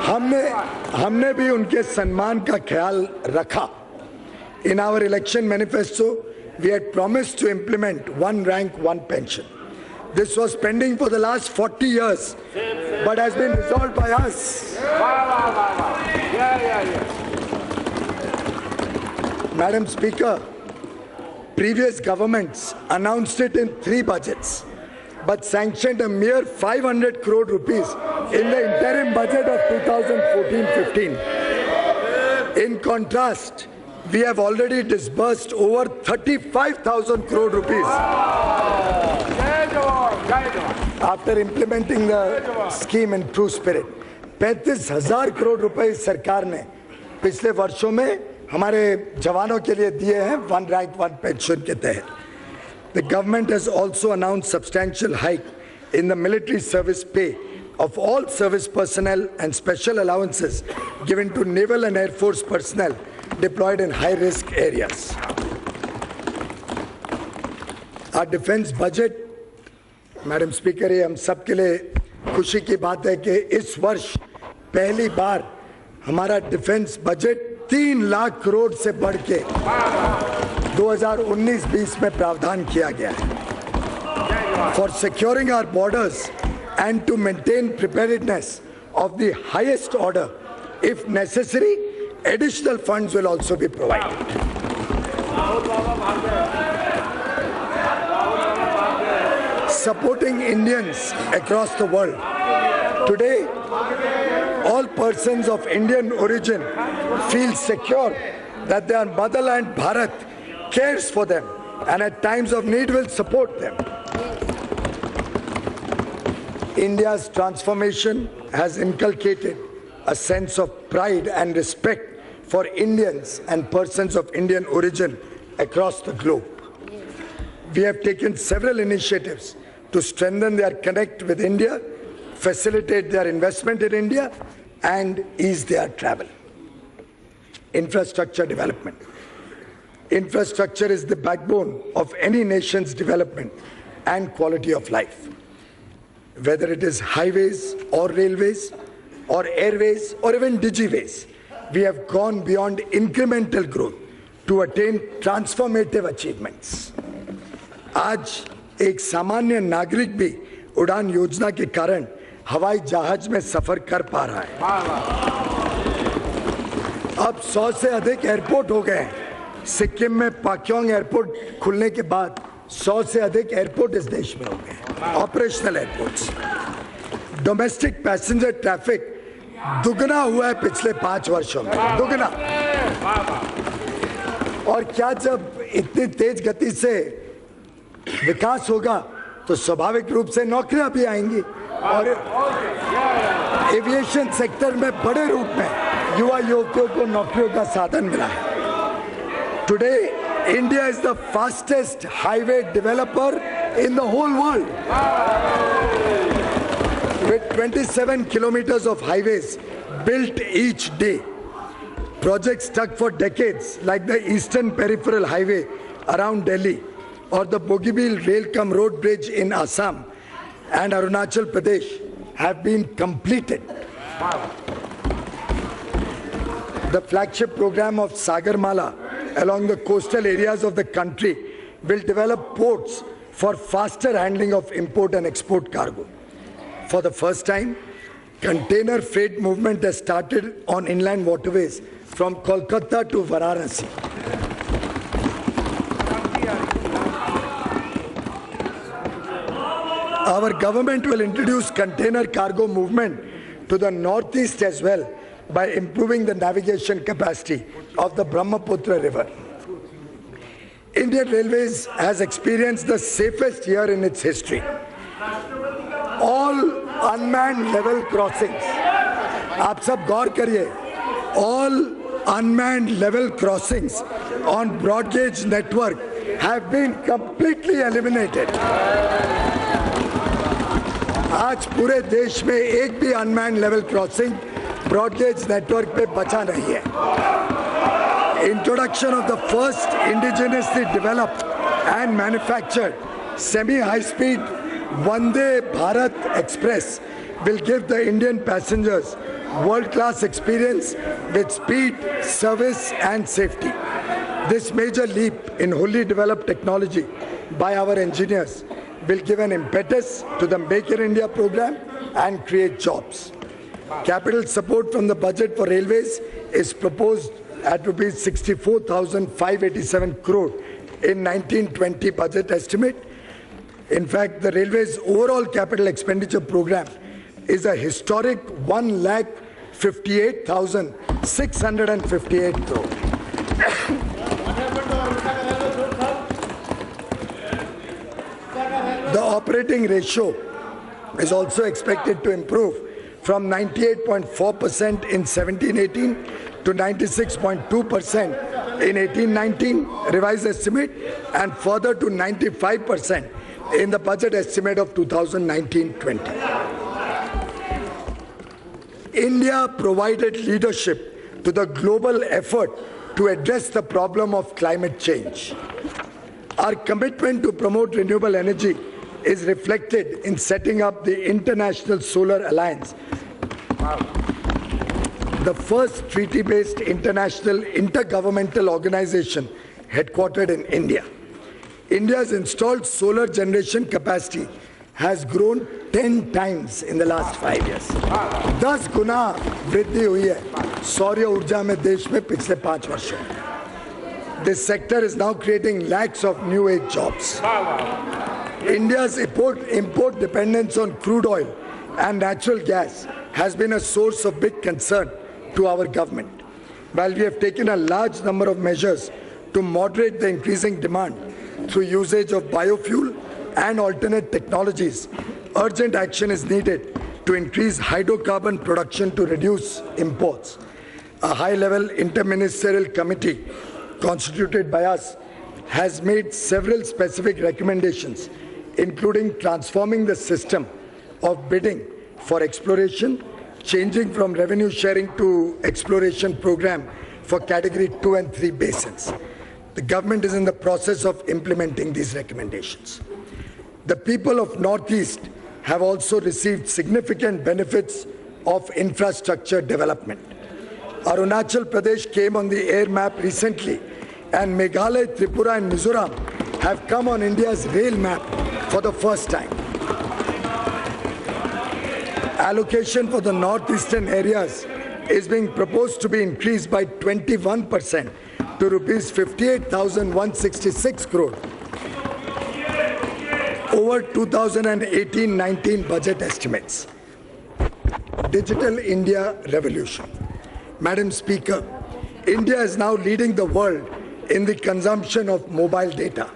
हमने भी उनके सम्मान का ख्याल रखा. In our election manifesto, we had promised to implement one rank, one pension. This was pending for the last 40 years, but has been resolved by us. Madam Speaker, previous governments announced it in 3 budgets, but sanctioned a mere 500 crore rupees in the interim budget of 2014-15. In contrast, we have already disbursed over 35,000 crore rupees after implementing the scheme in true spirit. 35,000 crore रुपए सरकार ने पिछले वर्षों में हमारे जवानों के लिए दिए हैं वन रैंक वन पेंशन के तहत. The government has also announced substantial hike in the military service pay of all service personnel and special allowances given to Naval and Air Force personnel deployed in high-risk areas. Our defense budget, Madam Speaker, ये हम सब के लिए खुशी की बात है कि इस वर्ष पहली बार हमारा डिफेंस बजट 3 लाख करोड़ से बढ़ के 2019-20 में प्रावधान किया गया है. For securing our borders and to maintain preparedness of the highest order, if necessary, additional funds will also be provided. Supporting Indians across the world. Today, all persons of Indian origin feel secure that their motherland Bharat cares for them and at times of need will support them. India's transformation has inculcated a sense of pride and respect for Indians and persons of Indian origin across the globe. We have taken several initiatives to strengthen their connect with India, facilitate their investment in India, and ease their travel. Infrastructure development. Infrastructure is the backbone of any nation's development and quality of life. Whether it is highways or railways or airways or even digiways, we have gone beyond incremental growth to attain transformative achievements. आज एक सामान्य नागरिक भी उड़ान योजना के कारण हवाई जहाज में सफर कर पा रहा है. अब 100 से अधिक एयरपोर्ट हो गए हैं. सिक्किम में पाक्योंग एयरपोर्ट खुलने के बाद 100 से अधिक एयरपोर्ट इस देश में हो गए, operational airports. Domestic passenger traffic दुगना हुआ है पिछले 5 वर्षों में, दुगना. और क्या जब इतनी तेज गति से विकास होगा तो स्वाभाविक रूप से नौकरियां भी आएंगी और एविएशन सेक्टर में बड़े रूप में युवा युवतियों को नौकरियों का साधन मिला है. Today India is the fastest highway developer in the whole world. With 27 kilometers of highways built each day. Projects stuck for decades like the Eastern Peripheral Highway around Delhi or the Bogibeel Rail-cum Road Bridge in Assam and Arunachal Pradesh have been completed. The flagship program of Sagarmala along the coastal areas of the country will develop ports for faster handling of import and export cargo. For the first time, container freight movement has started on inland waterways from Kolkata to Varanasi. Our government will introduce container cargo movement to the northeast as well by improving the navigation capacity of the Brahmaputra River. Indian Railways has experienced the safest year in its history. All unmanned level crossings, आप सब गौर करिए, all unmanned level crossings on broad gauge network have been completely eliminated. आज पूरे देश में एक भी unmanned level crossing broad gauge network पे बचा नहीं है. Introduction of the first indigenously developed and manufactured semi-high-speed Vande Bharat Express will give the Indian passengers world-class experience with speed, service and safety. This major leap in wholly developed technology by our engineers will give an impetus to the Make in India program and create jobs. Capital support from the budget for railways is proposed at rupees 64,587 crore in 1920 budget estimate. In fact, the railways overall capital expenditure program is a historic 1,58,658 crore. The operating ratio is also expected to improve from 98.4% in 17-18 to 96.2% in 18-19 revised estimate and further to 95% in the budget estimate of 2019-20. India provided leadership to the global effort to address the problem of climate change. Our commitment to promote renewable energy is reflected in setting up the International Solar Alliance, the first treaty-based international intergovernmental organization headquartered in India. India's installed solar generation capacity has grown 10 times in the last 5 years. 10 गुना वृद्धि हुई है सौर ऊर्जा में देश में पिछले 5 वर्षों में. This sector is now creating lakhs of new age jobs. India's import dependence on crude oil and natural gas has been a source of big concern to our government. While we have taken a large number of measures to moderate the increasing demand through usage of biofuel and alternate technologies, urgent action is needed to increase hydrocarbon production to reduce imports. A high-level interministerial committee constituted by us has made several specific recommendations, including transforming the system of bidding for exploration, changing from revenue sharing to exploration program for category 2 and 3 basins. The government is in the process of implementing these recommendations. The people of Northeast have also received significant benefits of infrastructure development. Arunachal Pradesh came on the air map recently, and Meghalaya, Tripura and Mizoram have come on India's rail map for the first time. Allocation for the northeastern areas is being proposed to be increased by 21% to rupees 58,166 crore over 2018-19 budget estimates. Digital India revolution. Madam Speaker, India is now leading the world in the consumption of mobile data.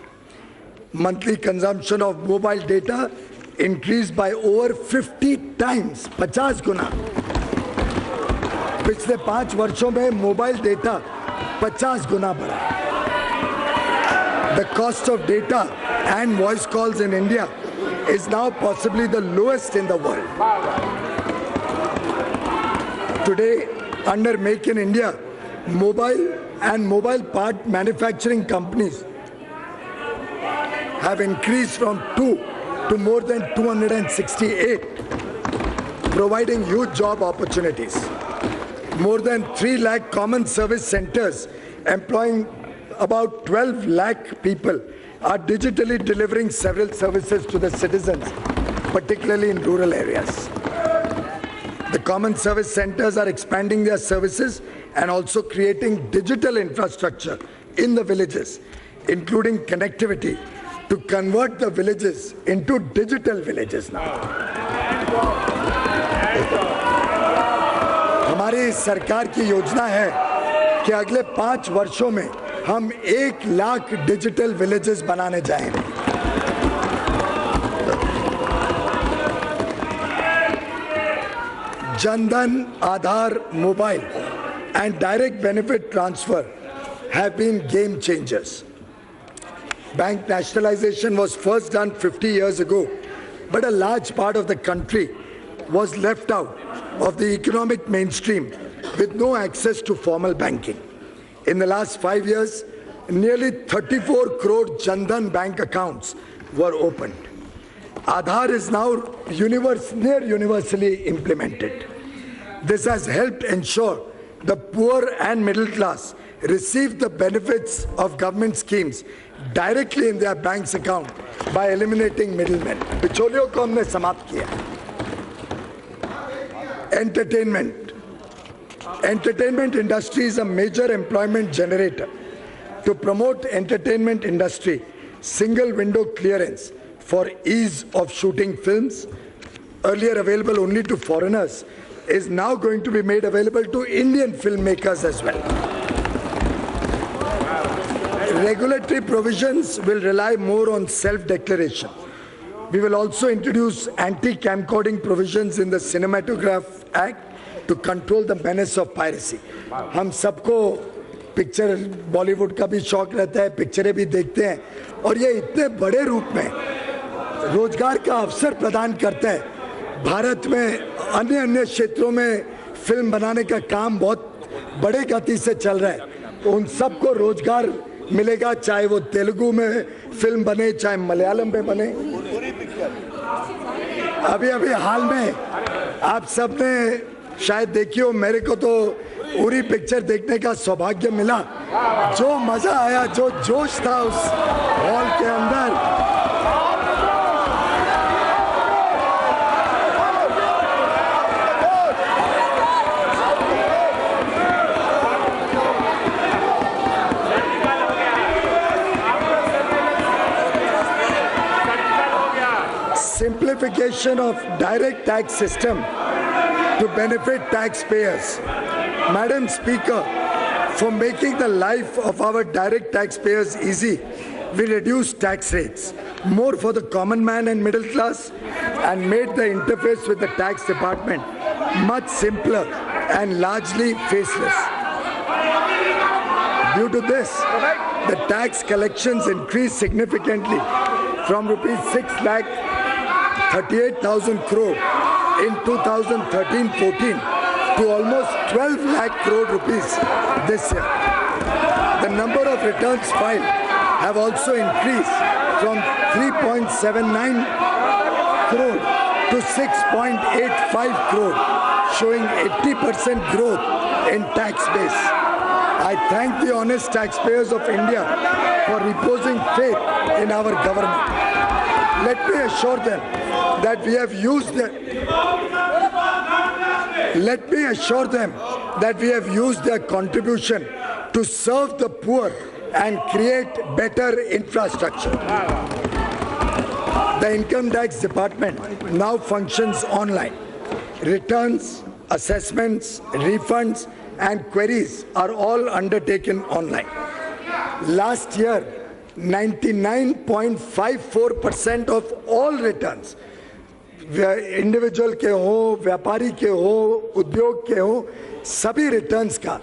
Monthly consumption of mobile data increased by over 50 times, 50 गुना. पिछले 5 वर्षों में mobile data 50 गुना बढ़ा. The cost of data and voice calls in India is now possibly the lowest in the world. Today, under Make in India, mobile and mobile part manufacturing companies have increased from 2 to more than 268, providing huge job opportunities. More than 3 lakh common service centers employing about 12 lakh people are digitally delivering several services to the citizens, particularly in rural areas. The common service centers are expanding their services and also creating digital infrastructure in the villages, including connectivity to convert the villages into digital villages now. हमारी सरकार की योजना है कि अगले 5 वर्षों में हम 1 लाख डिजिटल विलेजेस बनाने जाएंगे. Jan-Dhan, Aadhaar, mobile and direct benefit transfer have been game changers. Bank nationalization was first done 50 years ago, but a large part of the country was left out of the economic mainstream with no access to formal banking. In the last 5 years, nearly 34 crore Jan-Dhan bank accounts were opened. Aadhaar is now near universally implemented. This has helped ensure the poor and middle class receive the benefits of government schemes directly in their bank's account by eliminating middlemen. बिचौलियों को हमने समाप्त किया. Entertainment. Entertainment industry is a major employment generator. To promote entertainment industry, single window clearance for ease of shooting films, earlier available only to foreigners, is now going to be made available to Indian filmmakers as well. Regulatory provisions will rely more on self-declaration. We will also introduce anti-camcording provisions in the Cinematograph Act to control the menace of piracy. हम सबको picture Bollywood का भी शौक रहता है, पिक्चरें भी देखते हैं, और ये इतने बड़े रूप में रोजगार का अवसर प्रदान करता है. भारत में अन्य क्षेत्रों में फिल्म बनाने का काम बहुत बड़े गति से चल रहा है। उन सबको रोजगार मिलेगा, चाहे वो तेलुगु में फिल्म बने, चाहे मलयालम में बने। अभी अभी हाल में आप सब ने शायद देखी हो, मेरे को तो उरी पिक्चर देखने का सौभाग्य मिला। जो मजा आया, जो जोश था उस हॉल के अंदर, simplification of direct tax system to benefit taxpayers. Madam Speaker, for making the life of our direct taxpayers easy, we reduced tax rates more for the common man and middle class and made the interface with the tax department much simpler and largely faceless. Due to this, the tax collections increased significantly from ₹6,38,000 crore in 2013-14 to almost 12 lakh crore rupees this year. The number of returns filed have also increased from 3.79 crore to 6.85 crore, showing 80% growth in tax base. I thank the honest taxpayers of India for reposing faith in our government. Let me assure them that we have used their contribution to serve the poor and create better infrastructure. The Income Tax Department now functions online. Returns, assessments, refunds, and queries are all undertaken online. Last year, 99.54% of all returns, individual के हो, व्यापारी के हो, उद्योग के हो, सभी returns का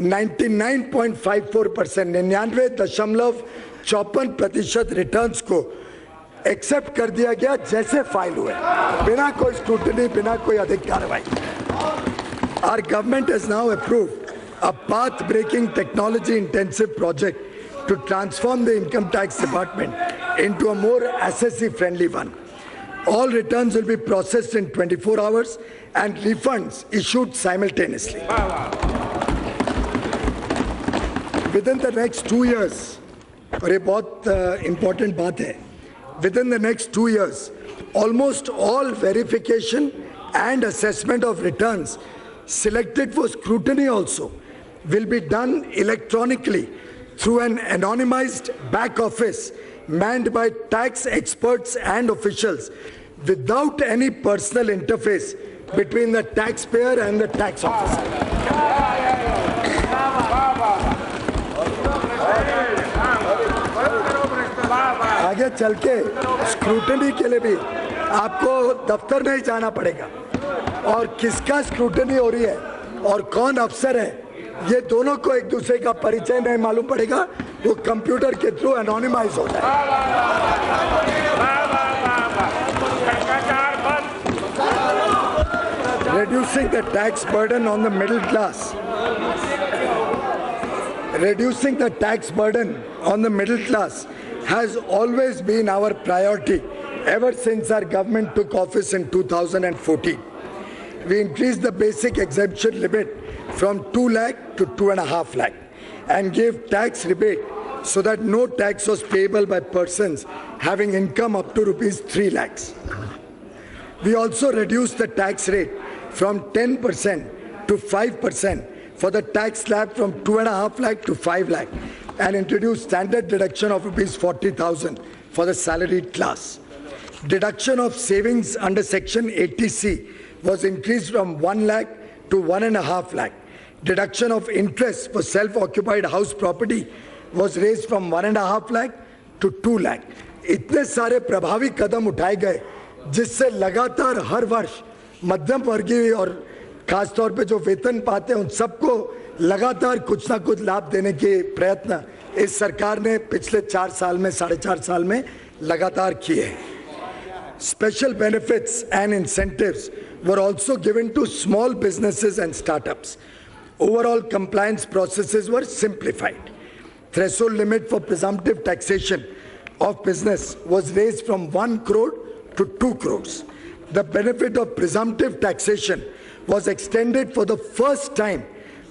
99.54%, 99.54% रिटर्न्स को एक्सेप्ट कर दिया गया जैसे फाइल हुए, बिना कोई स्क्रूटनी, बिना कोई अधिक कार्रवाई। Our government has now approved a path-breaking technology-intensive project to transform the income tax department into a more assessee-friendly one. All returns will be processed in 24 hours and refunds issued simultaneously. Within the next 2 years, और ये बहुत important बात है, within the next 2 years, almost all verification and assessment of returns selected for scrutiny also will be done electronically through an anonymized back office manned by tax experts and officials without any personal interface between the taxpayer and the tax officer. आगे चल के scrutiny के लिए भी आपको दफ्तर नहीं जाना पड़ेगा, और किसका स्क्रूटनी हो रही है और कौन अफसर है, ये दोनों को एक दूसरे का परिचय नहीं मालूम पड़ेगा, वो कंप्यूटर के थ्रू एनोनिमाइज हो जाए। Reducing the tax burden on the middle class. Reducing the tax burden on the middle class has always been our priority ever since our government took office in 2014. We increased the basic exemption limit from 2 lakh to 2.5 lakh and gave tax rebate so that no tax was payable by persons having income up to ₹3 lakhs. We also reduced the tax rate from 10% to 5% for the tax slab from 2.5 lakh to 5 lakh and introduced standard deduction of ₹40,000 for the salaried class. Deduction of savings under Section 80C was increased from 1 lakh to 1.5 lakh. Deduction of interest for self-occupied house property was raised from 1.5 lakh to 2 lakh. इतने सारे प्रभावी कदम उठाए गए जिससे लगातार हर वर्ष मध्यम वर्गीय और खासतौर पे जो वेतन पाते हैं उन सबको लगातार कुछ ना कुछ लाभ देने के प्रयत्न इस सरकार ने पिछले 4 साल में, 4.5 साल में लगातार किए हैं. Special benefits and incentives were also given to small businesses and startups. Overall compliance processes were simplified. Threshold limit for presumptive taxation of business was raised from 1 crore to 2 crores. The benefit of presumptive taxation was extended for the first time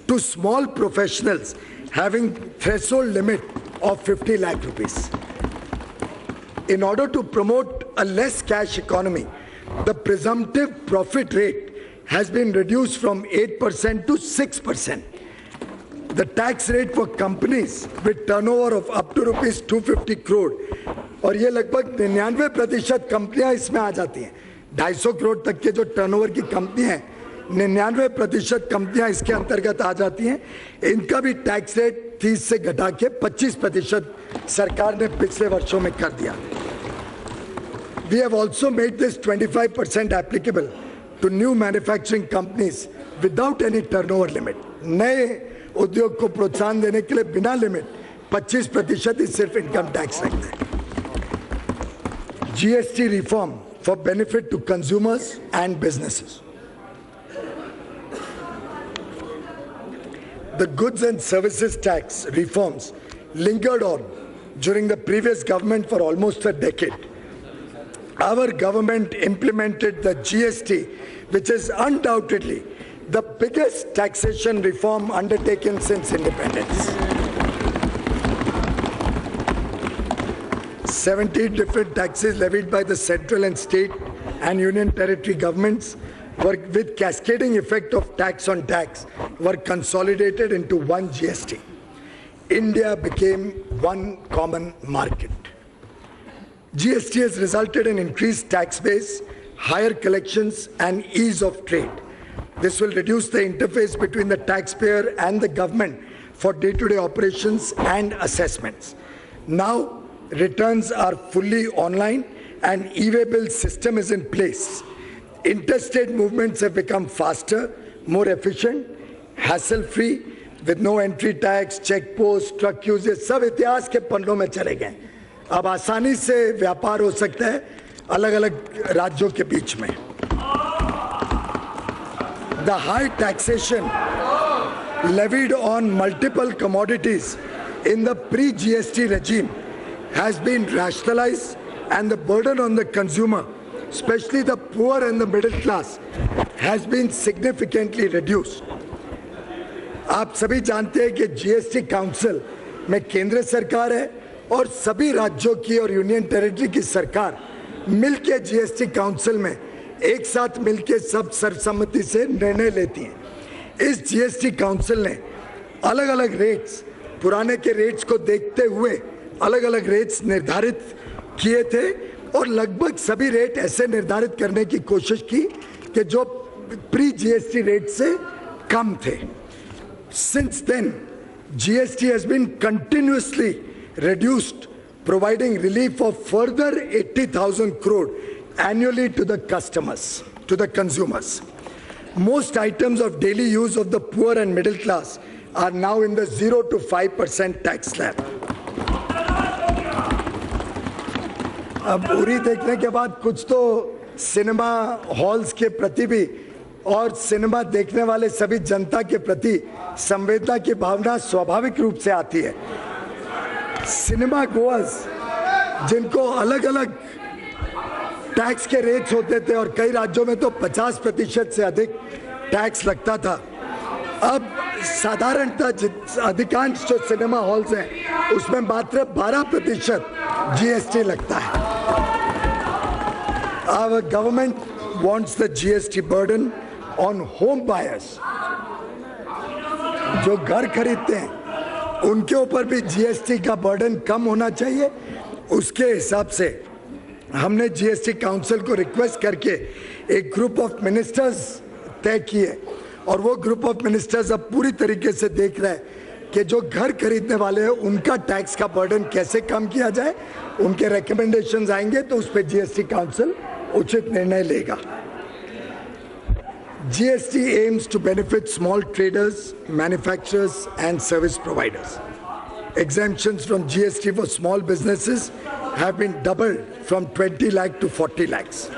to small professionals having threshold limit of 50 lakh rupees. In order to promote a less cash economy, the presumptive profit rate has been reduced from 8% to 6%. The tax rate for companies with turnover of up to rupees 250 crore, और ये लगभग 99% कंपनियां इसमें आ जाती हैं. 250 करोड़ तक के जो टर्नओवर की कंपनी है, 99% कंपनियां इसके अंतर्गत आ जाती हैं. इनका भी टैक्स रेट 30 से घटा के 25% सरकार ने पिछले वर्षों में कर दिया. We have also made this 25% applicable to new manufacturing companies without any turnover limit. नए उद्योग को प्रोत्साहन देने के लिए बिना लिमिट 25% ही सिर्फ इनकम टैक्स रखते हैं. GST reform for benefit to consumers and businesses. The goods and services tax reforms lingered on during the previous government for almost a decade. Our government implemented the GST, which is undoubtedly the biggest taxation reform undertaken since independence. 70 different taxes levied by the central and state and union territory governments were, with cascading effect of tax on tax, were consolidated into one GST. India became one common market. GST has resulted in increased tax base, higher collections, and ease of trade. This will reduce the interface between the taxpayer and the government for day-to-day operations and assessments. Now, returns are fully online and e-way bill system is in place. Interstate movements have become faster, more efficient, hassle-free, with no entry tax, check post, truck use, ये सब इतिहास के पन्नों में चले गए. अब आसानी से व्यापार हो सकता है अलग-अलग राज्यों के बीच में. The high taxation levied on multiple commodities in the pre-GST regime has been rationalized, and the burden on the consumer, especially the poor and the middle class, has been significantly reduced. आप सभी जानते हैं कि GST council में केंद्र सरकार है और सभी राज्यों की और यूनियन टेरिटरी की सरकार मिलके GST काउंसिल में एक साथ मिलके सब सर्वसम्मति से निर्णय लेती हैं. इस GST काउंसिल ने अलग-अलग रेट्स, पुराने के रेट्स को देखते हुए अलग-अलग रेट्स निर्धारित किए थे और लगभग सभी रेट ऐसे निर्धारित करने की कोशिश की कि जो प्री GST रेट से कम थे. Since then, GST has been continuously reduced, providing relief of further 80,000 crore annually to the customers, to the consumers. Most items of daily use of the poor and middle class are now in the 0 to 5% tax slab. अब उरी देखने के बाद कुछ तो cinema halls के प्रति भी और सिनेमा देखने वाले सभी जनता के प्रति संवेदना की भावना स्वाभाविक रूप से आती है. सिनेमा गोअर्स जिनको अलग-अलग टैक्स के रेट्स होते थे और कई राज्यों में तो 50% से अधिक टैक्स लगता था, अब साधारणतः अधिकांश जो सिनेमा हॉल्स हैं उसमें मात्र 12% GST लगता है. Our government wants the GST burden on home buyers. जो घर खरीदते हैं उनके ऊपर भी GST का बर्डन कम होना चाहिए. उसके हिसाब से हमने GST काउंसिल को रिक्वेस्ट करके एक ग्रुप ऑफ मिनिस्टर्स तय किए और वो ग्रुप ऑफ मिनिस्टर्स अब पूरी तरीके से देख रहे हैं कि जो घर खरीदने वाले हैं उनका टैक्स का बर्डन कैसे कम किया जाए. उनके रिकमेंडेशंस आएंगे तो उस पर GST काउंसिल उचित निर्णय लेगा. GST aims to benefit small traders, manufacturers and service providers. Exemptions from GST for small businesses have been doubled from 20 lakh to 40 lakhs.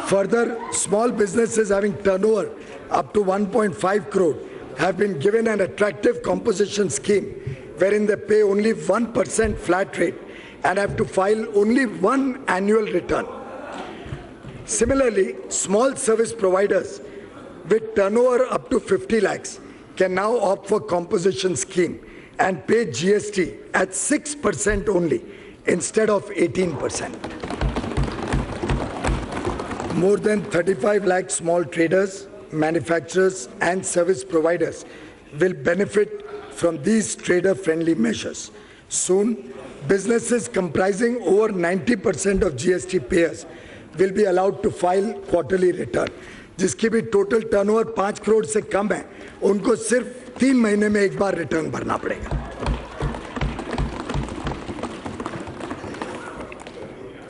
Further, small businesses having turnover up to 1.5 crore have been given an attractive composition scheme wherein they pay only 1% flat rate and have to file only one annual return. Similarly, small service providers with turnover up to 50 lakhs can now opt for composition scheme and pay GST at 6% only instead of 18%. More than 35 lakh small traders, manufacturers and service providers will benefit from these trader-friendly measures. Soon, businesses comprising over 90% of GST payers will be allowed to file quarterly return. जिसकी भी total turnover 5 crore से कम है, उनको सिर्फ 3 महीने में एक बार return भरना पड़ेगा.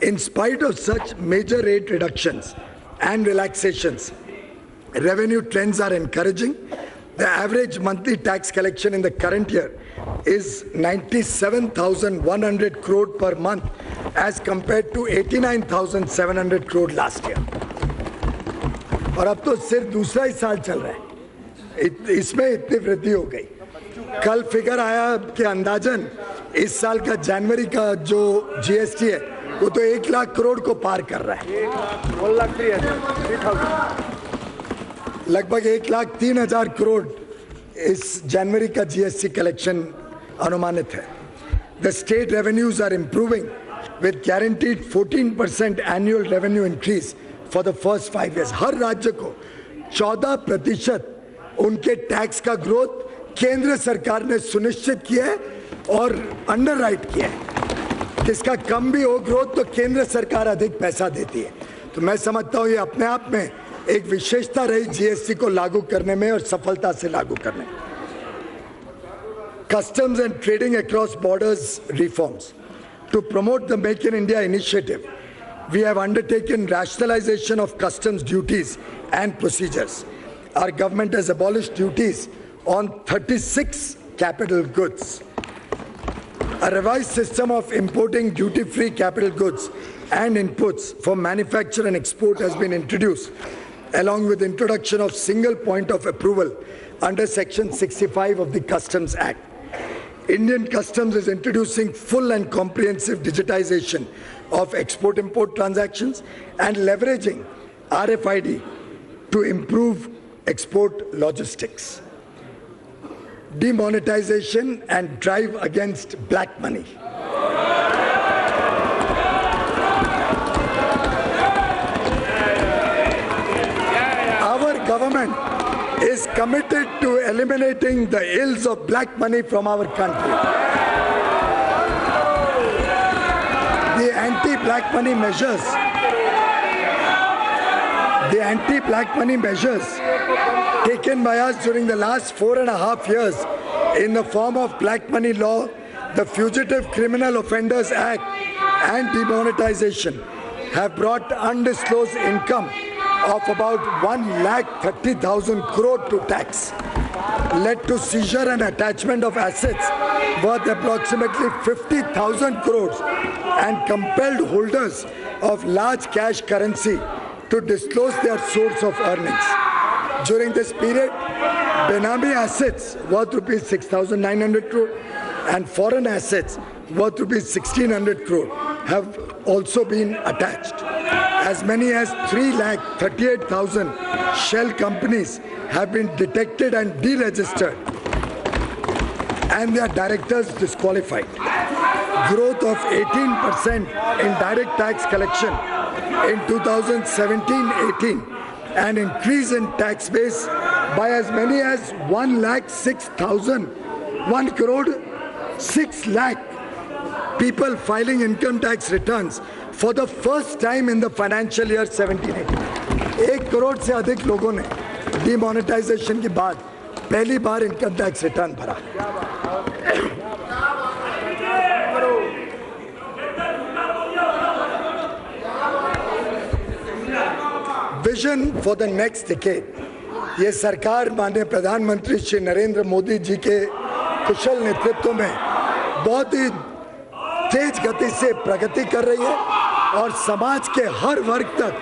In spite of such major rate reductions and relaxations, revenue trends are encouraging. The average monthly tax collection in the current year is 97,100 crore per month as compared to 89,700 crore last year. और अब तो सिर्फ दूसरा ही साल चल रहा है, इसमें इतनी वृद्धि हो गई. कल फिगर आया कि अंदाजन इस साल का जनवरी का जो जीएसटी है वो तो 1 लाख करोड़ को पार कर रहा है. 1,03,000 लगभग 1,03,000 करोड़ इस जनवरी का जीएसटी कलेक्शन अनुमानित है. The state revenues are improving with guaranteed 14% annual revenue increase for the first 5 years. हर राज्य को 14% उनके टैक्स का ग्रोथ केंद्र सरकार ने सुनिश्चित किया है और अंडरराइट किया है. किसका कम भी हो ग्रोथ तो केंद्र सरकार अधिक पैसा देती है. तो मैं समझता हूँ ये अपने आप में एक विशेषता रही जीएसटी को लागू करने में और सफलता से लागू करने में. Customs and trading across borders reforms. To promote the Make in India initiative, we have undertaken rationalization of customs duties and procedures. Our government has abolished duties on 36 capital goods. A revised system of importing duty-free capital goods and inputs for manufacture and export has been introduced, along with introduction of single point of approval under Section 65 of the Customs Act. Indian Customs is introducing full and comprehensive digitization of export-import transactions and leveraging RFID to improve export logistics. Demonetization and drive against black money. Our government is committed to eliminating the ills of black money from our country. The anti-black money measures taken by us during the last 4.5 years in the form of black money law, the Fugitive Criminal Offenders Act and demonetization have brought undisclosed income of about 1,30,000 crore to tax, led to seizure and attachment of assets worth approximately 50,000 crores and compelled holders of large cash currency to disclose their source of earnings. During this period, Benami assets worth rupees 6,900 crore and foreign assets worth rupees 1,600 crore have also been attached. As many as 3,38,000 shell companies have been detected and deregistered and their directors disqualified. Growth of 18% in direct tax collection in 2017-18 and increase in tax base by as many as 1 crore 6 lakh people filing income tax returns for the first time in the financial year 17-18. 1 crore से अधिक लोगों ने demonetisation के बाद पहली बार income tax return भरा. Vision for the next decade. ये सरकार माननीय प्रधानमंत्री श्री नरेंद्र मोदी जी के कुशल नेतृत्व में बहुत ही तेज गति से प्रगति कर रही है और समाज के हर वर्ग तक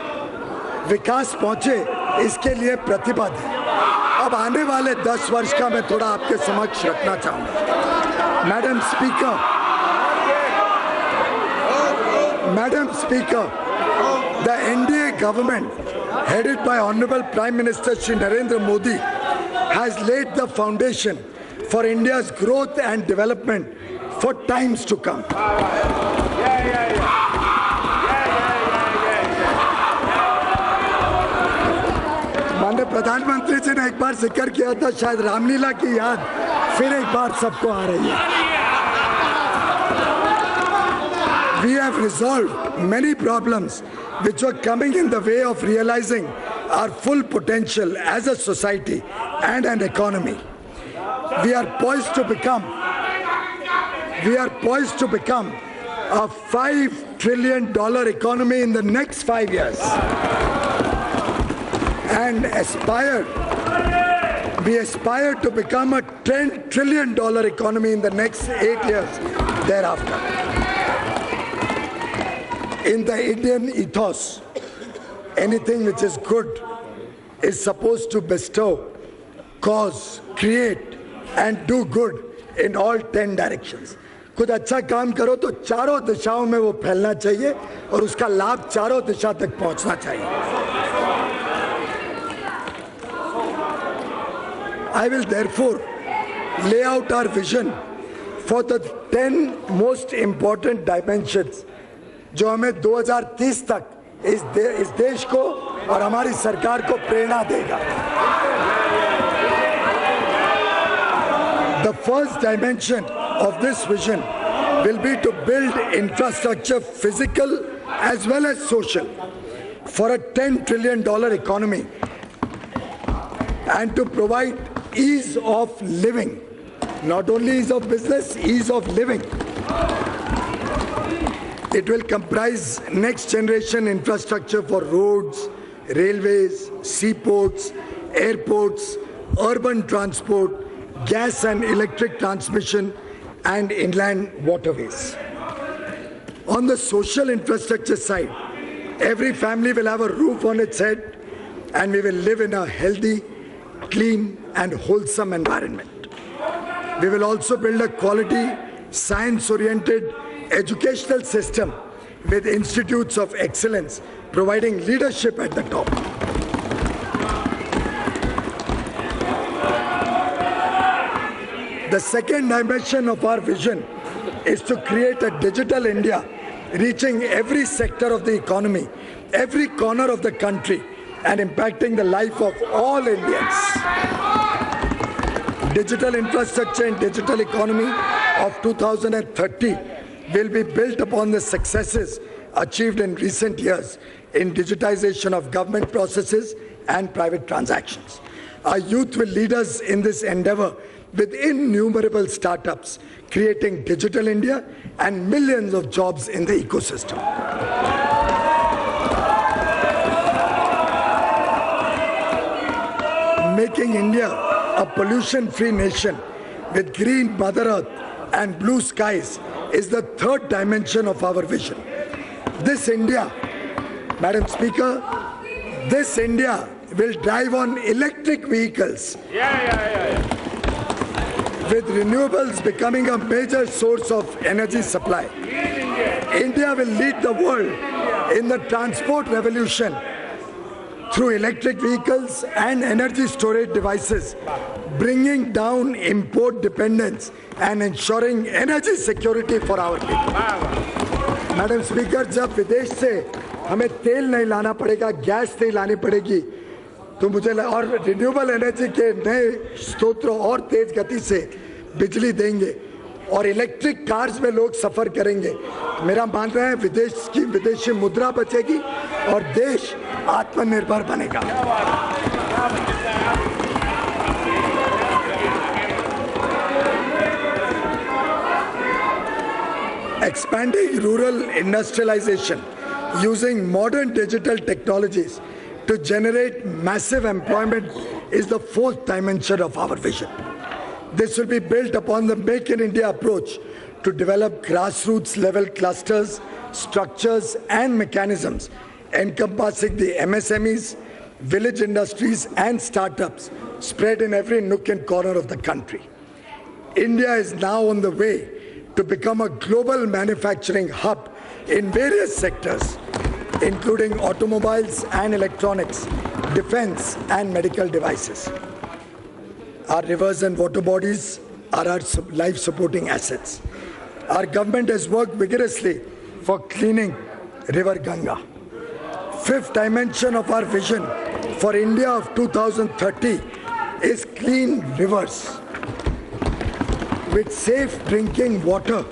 विकास पहुंचे, इसके लिए प्रतिबद्ध है। अब आने वाले 10 वर्ष का मैं थोड़ा आपके समक्ष रखना चाहूंगा। Madam Speaker, the NDA government, headed by Honorable Prime Minister Shri Narendra Modi, has laid the foundation for India's growth and development for times to come. माननीय प्रधानमंत्री जी ने एक बार जिक्र किया था, शायद रामलीला की याद फिर एक बार सबको आ रही है। We have resolved many problems which were coming in the way of realizing our full potential as a society and an economy. We are poised to become a $5 trillion economy in the next 5 years, and we aspire to become a $10 trillion economy in the next 8 years thereafter. In the Indian ethos, anything which is good is supposed to bestow, cause, create and do good in all 10 directions. कुछ अच्छा काम करो तो चारों दिशाओं में वो फैलना चाहिए और उसका लाभ चारों दिशा तक पहुंचना चाहिए। I will therefore lay out our vision for the 10 most important dimensions जो हमें 2030 तक इस देश को और हमारी सरकार को प्रेरणा देगा। The first dimension of this vision will be to build infrastructure, physical as well as social, for a $10 trillion economy and to provide ease of living, not only ease of business, ease of living. It will comprise next generation infrastructure for roads, railways, seaports, airports, urban transport, gas and electric transmission, and inland waterways. On the social infrastructure side, every family will have a roof on its head and we will live in a healthy, clean and wholesome environment. We will also build a quality, science-oriented educational system with institutes of excellence providing leadership at the top. The second dimension of our vision is to create a digital India reaching every sector of the economy, every corner of the country and impacting the life of all Indians. Digital infrastructure and digital economy of 2030 will be built upon the successes achieved in recent years in digitization of government processes and private transactions. Our youth will lead us in this endeavor with innumerable startups, creating digital India and millions of jobs in the ecosystem. Making India a pollution-free nation with green Mother Earth and blue skies is the third dimension of our vision. This India, Madam Speaker, this India will drive on electric vehicles. With renewables becoming a major source of energy supply. India will lead the world in the transport revolution through electric vehicles and energy storage devices, bringing down import dependence and ensuring energy security for our people. Madam Speaker, जब विदेश से हमें तेल नहीं लाना पड़ेगा, gas नहीं लानी पड़ेगी, तो मुझे और रिन्यूएबल एनर्जी के नए स्रोतों और तेज गति से बिजली देंगे और इलेक्ट्रिक कार्स में लोग सफर करेंगे, मेरा मानना है विदेशी मुद्रा बचेगी और देश आत्मनिर्भर बनेगा। Expanding rural industrialization using modern digital technologies to generate massive employment is the fourth dimension of our vision. This will be built upon the Make in India approach to develop grassroots level clusters, structures and mechanisms encompassing the MSMEs, village industries and startups spread in every nook and corner of the country. India is now on the way to become a global manufacturing hub in various sectors, including automobiles and electronics, defense and medical devices. Our rivers and water bodies are our life-supporting assets. Our government has worked vigorously for cleaning River Ganga. Fifth dimension of our vision for India of 2030 is clean rivers with safe drinking water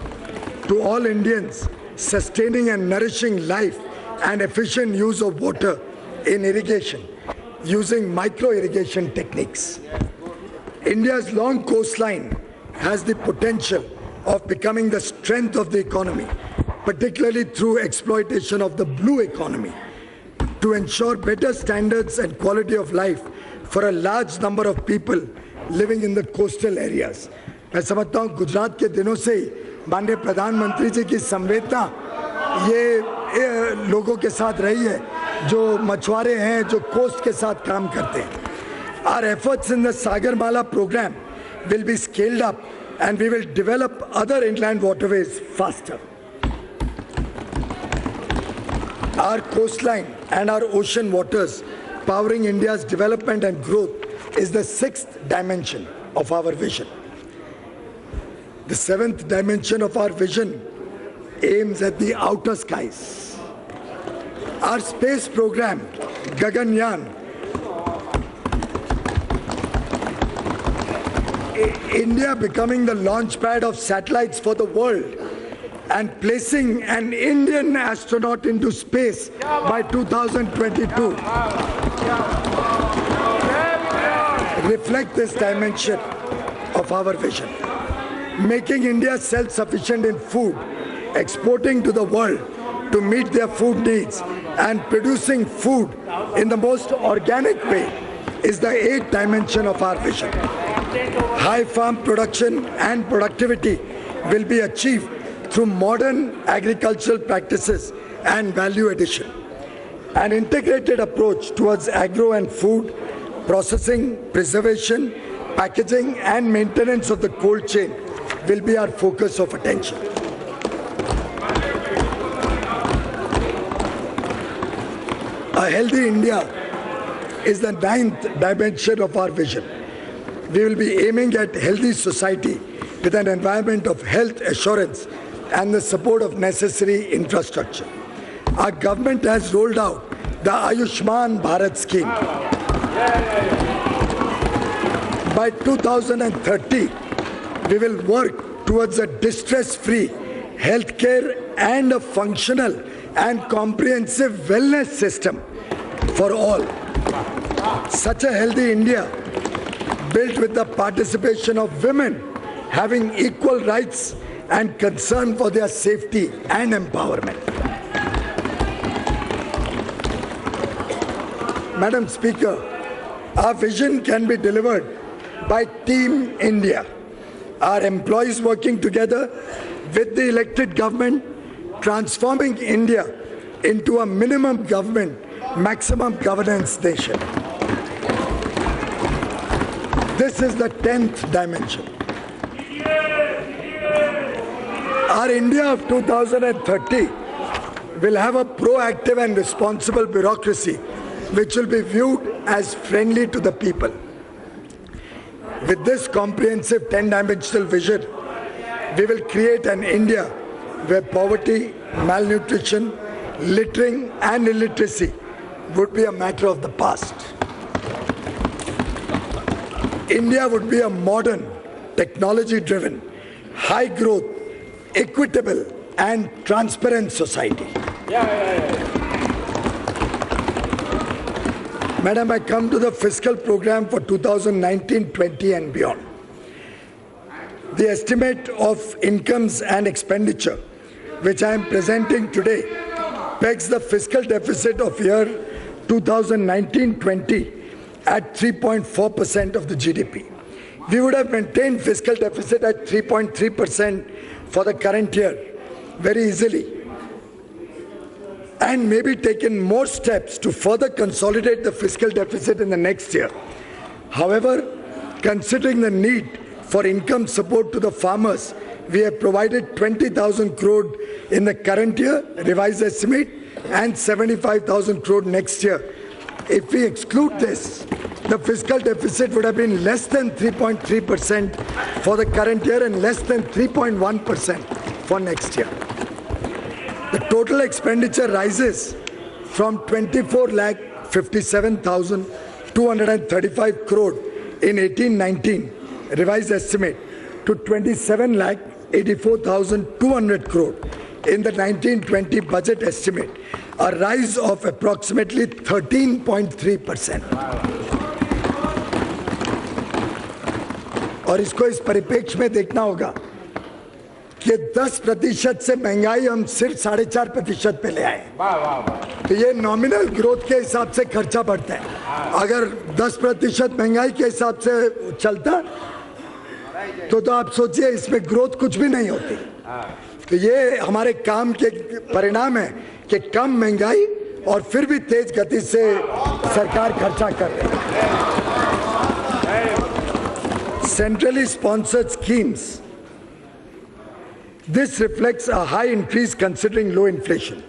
to all Indians, sustaining and nourishing life and efficient use of water in irrigation using micro-irrigation techniques. India's long coastline has the potential of becoming the strength of the economy, particularly through exploitation of the blue economy, to ensure better standards and quality of life for a large number of people living in the coastal areas. मैं समझता हूँ गुजरात के दिनों से ही माननीय प्रधानमंत्री जी की संवेदना ये लोगों के साथ रही है जो मछुआरे हैं, जो कोस्ट के साथ काम करते हैं. Our efforts in the Sagarmala program will be scaled up and we will develop other inland waterways faster. Our coastline and our ocean waters powering India's development and growth is the sixth dimension of our vision. The seventh dimension of our vision aims at the outer skies. Our space program, Gaganyaan, India becoming the launch pad of satellites for the world and placing an Indian astronaut into space by 2022 reflect this dimension of our vision. Making India self-sufficient in food, exporting to the world to meet their food needs and producing food in the most organic way is the eighth dimension of our vision. High farm production and productivity will be achieved through modern agricultural practices and value addition. An integrated approach towards agro and food, processing, preservation, packaging and maintenance of the cold chain will be our focus of attention. A healthy India is the ninth dimension of our vision. We will be aiming at healthy society with an environment of health assurance and the support of necessary infrastructure. Our government has rolled out the Ayushman Bharat scheme. By 2030, we will work towards a distress-free healthcare and a functional and comprehensive wellness system for all. Such a healthy India, built with the participation of women, having equal rights and concern for their safety and empowerment. Madam Speaker, our vision can be delivered by Team India, our employees working together with the elected government, transforming India into a minimum government, maximum governance nation. This is the 10th dimension. Our India of 2030 will have a proactive and responsible bureaucracy which will be viewed as friendly to the people. With this comprehensive 10-dimensional vision, we will create an India where poverty, malnutrition, littering and illiteracy would be a matter of the past. India would be a modern, technology-driven, high-growth, equitable and transparent society. Madam, I come to the fiscal program for 2019-20 and beyond. The estimate of incomes and expenditure, which I am presenting today, pegs the fiscal deficit of year 2019-20 at 3.4% of the GDP. We would have maintained fiscal deficit at 3.3% for the current year very easily. and maybe taken more steps to further consolidate the fiscal deficit in the next year. However, considering the need for income support to the farmers, we have provided 20,000 crore in the current year, revised estimate, and 75,000 crore next year. If we exclude this, the fiscal deficit would have been less than 3.3% for the current year and less than 3.1% for next year. The total expenditure rises from 24,57,235 crore in 18-19 revised estimate to 27,84,200 crore in the 19-20 budget estimate, a rise of approximately 13.3%. और इसको इस परिप्रेक्ष्य में देखना होगा कि 10% से महंगाई हम सिर्फ 4.5% पे ले आए, तो ये नॉमिनल ग्रोथ के हिसाब से खर्चा बढ़ता है। अगर 10% महंगाई के हिसाब से चलता तो आप सोचिए इसमें ग्रोथ कुछ भी नहीं होती। तो ये हमारे काम के परिणाम है कि कम महंगाई और फिर भी तेज गति से सरकार खर्चा कर रही है। Centrally sponsored schemes. This reflects a high increase considering low inflation.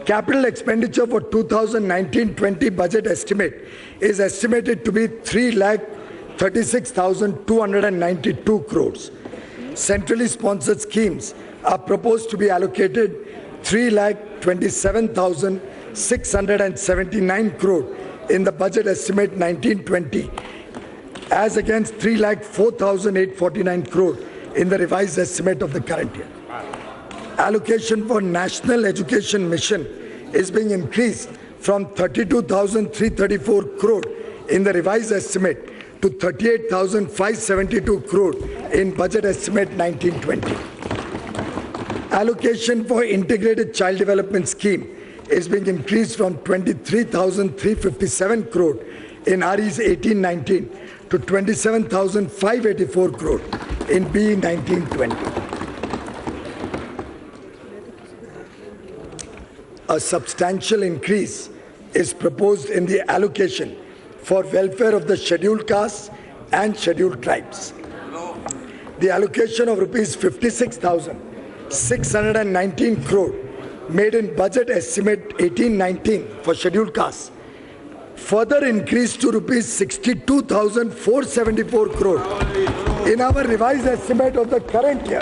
Capital expenditure for 2019-20 budget estimate is estimated to be 3,36,292 crores. Centrally sponsored schemes are proposed to be allocated 3,27,679 crore in the budget estimate 19-20, as against 3,04,849 crore in the revised estimate of the current year. Allocation for National Education Mission is being increased from 32,334 crore in the revised estimate to 38,572 crore in budget estimate 19-20. Allocation for Integrated Child Development Scheme is being increased from 23,357 crore in RE's 18-19 to 27,584 crore in BE 19-20. A substantial increase is proposed in the allocation for welfare of the scheduled castes and scheduled tribes. The allocation of rupees 56,619 crore made in budget estimate 18-19 for scheduled castes further increased to rupees 62,474 crore in our revised estimate of the current year,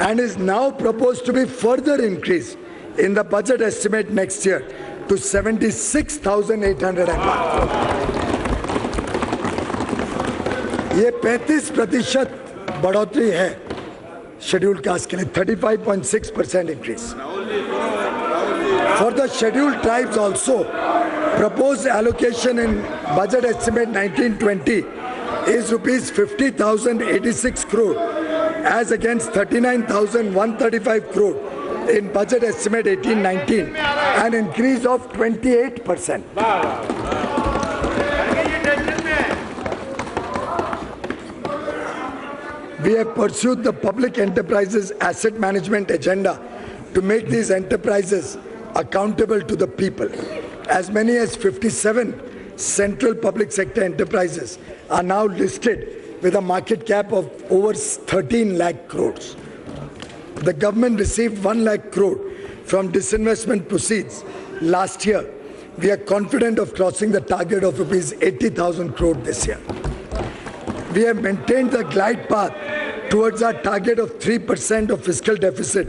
and is now proposed to be further increased in the budget estimate next year to 76,801 crore. ये 35% बढ़ोतरी है scheduled caste के लिए, 35.6% increase. For the scheduled tribes also, proposed allocation in budget estimate 19-20 is rupees 50,086 crore as against 39,135 crore in budget estimate 18-19, an increase of 28%. We have pursued the public enterprises asset management agenda to make these enterprises accountable to the people. As many as 57 central public sector enterprises are now listed with a market cap of over 13 lakh crores. The government received 1 lakh crore from disinvestment proceeds last year. We are confident of crossing the target of rupees 80,000 crore this year. We have maintained the glide path towards our target of 3% of fiscal deficit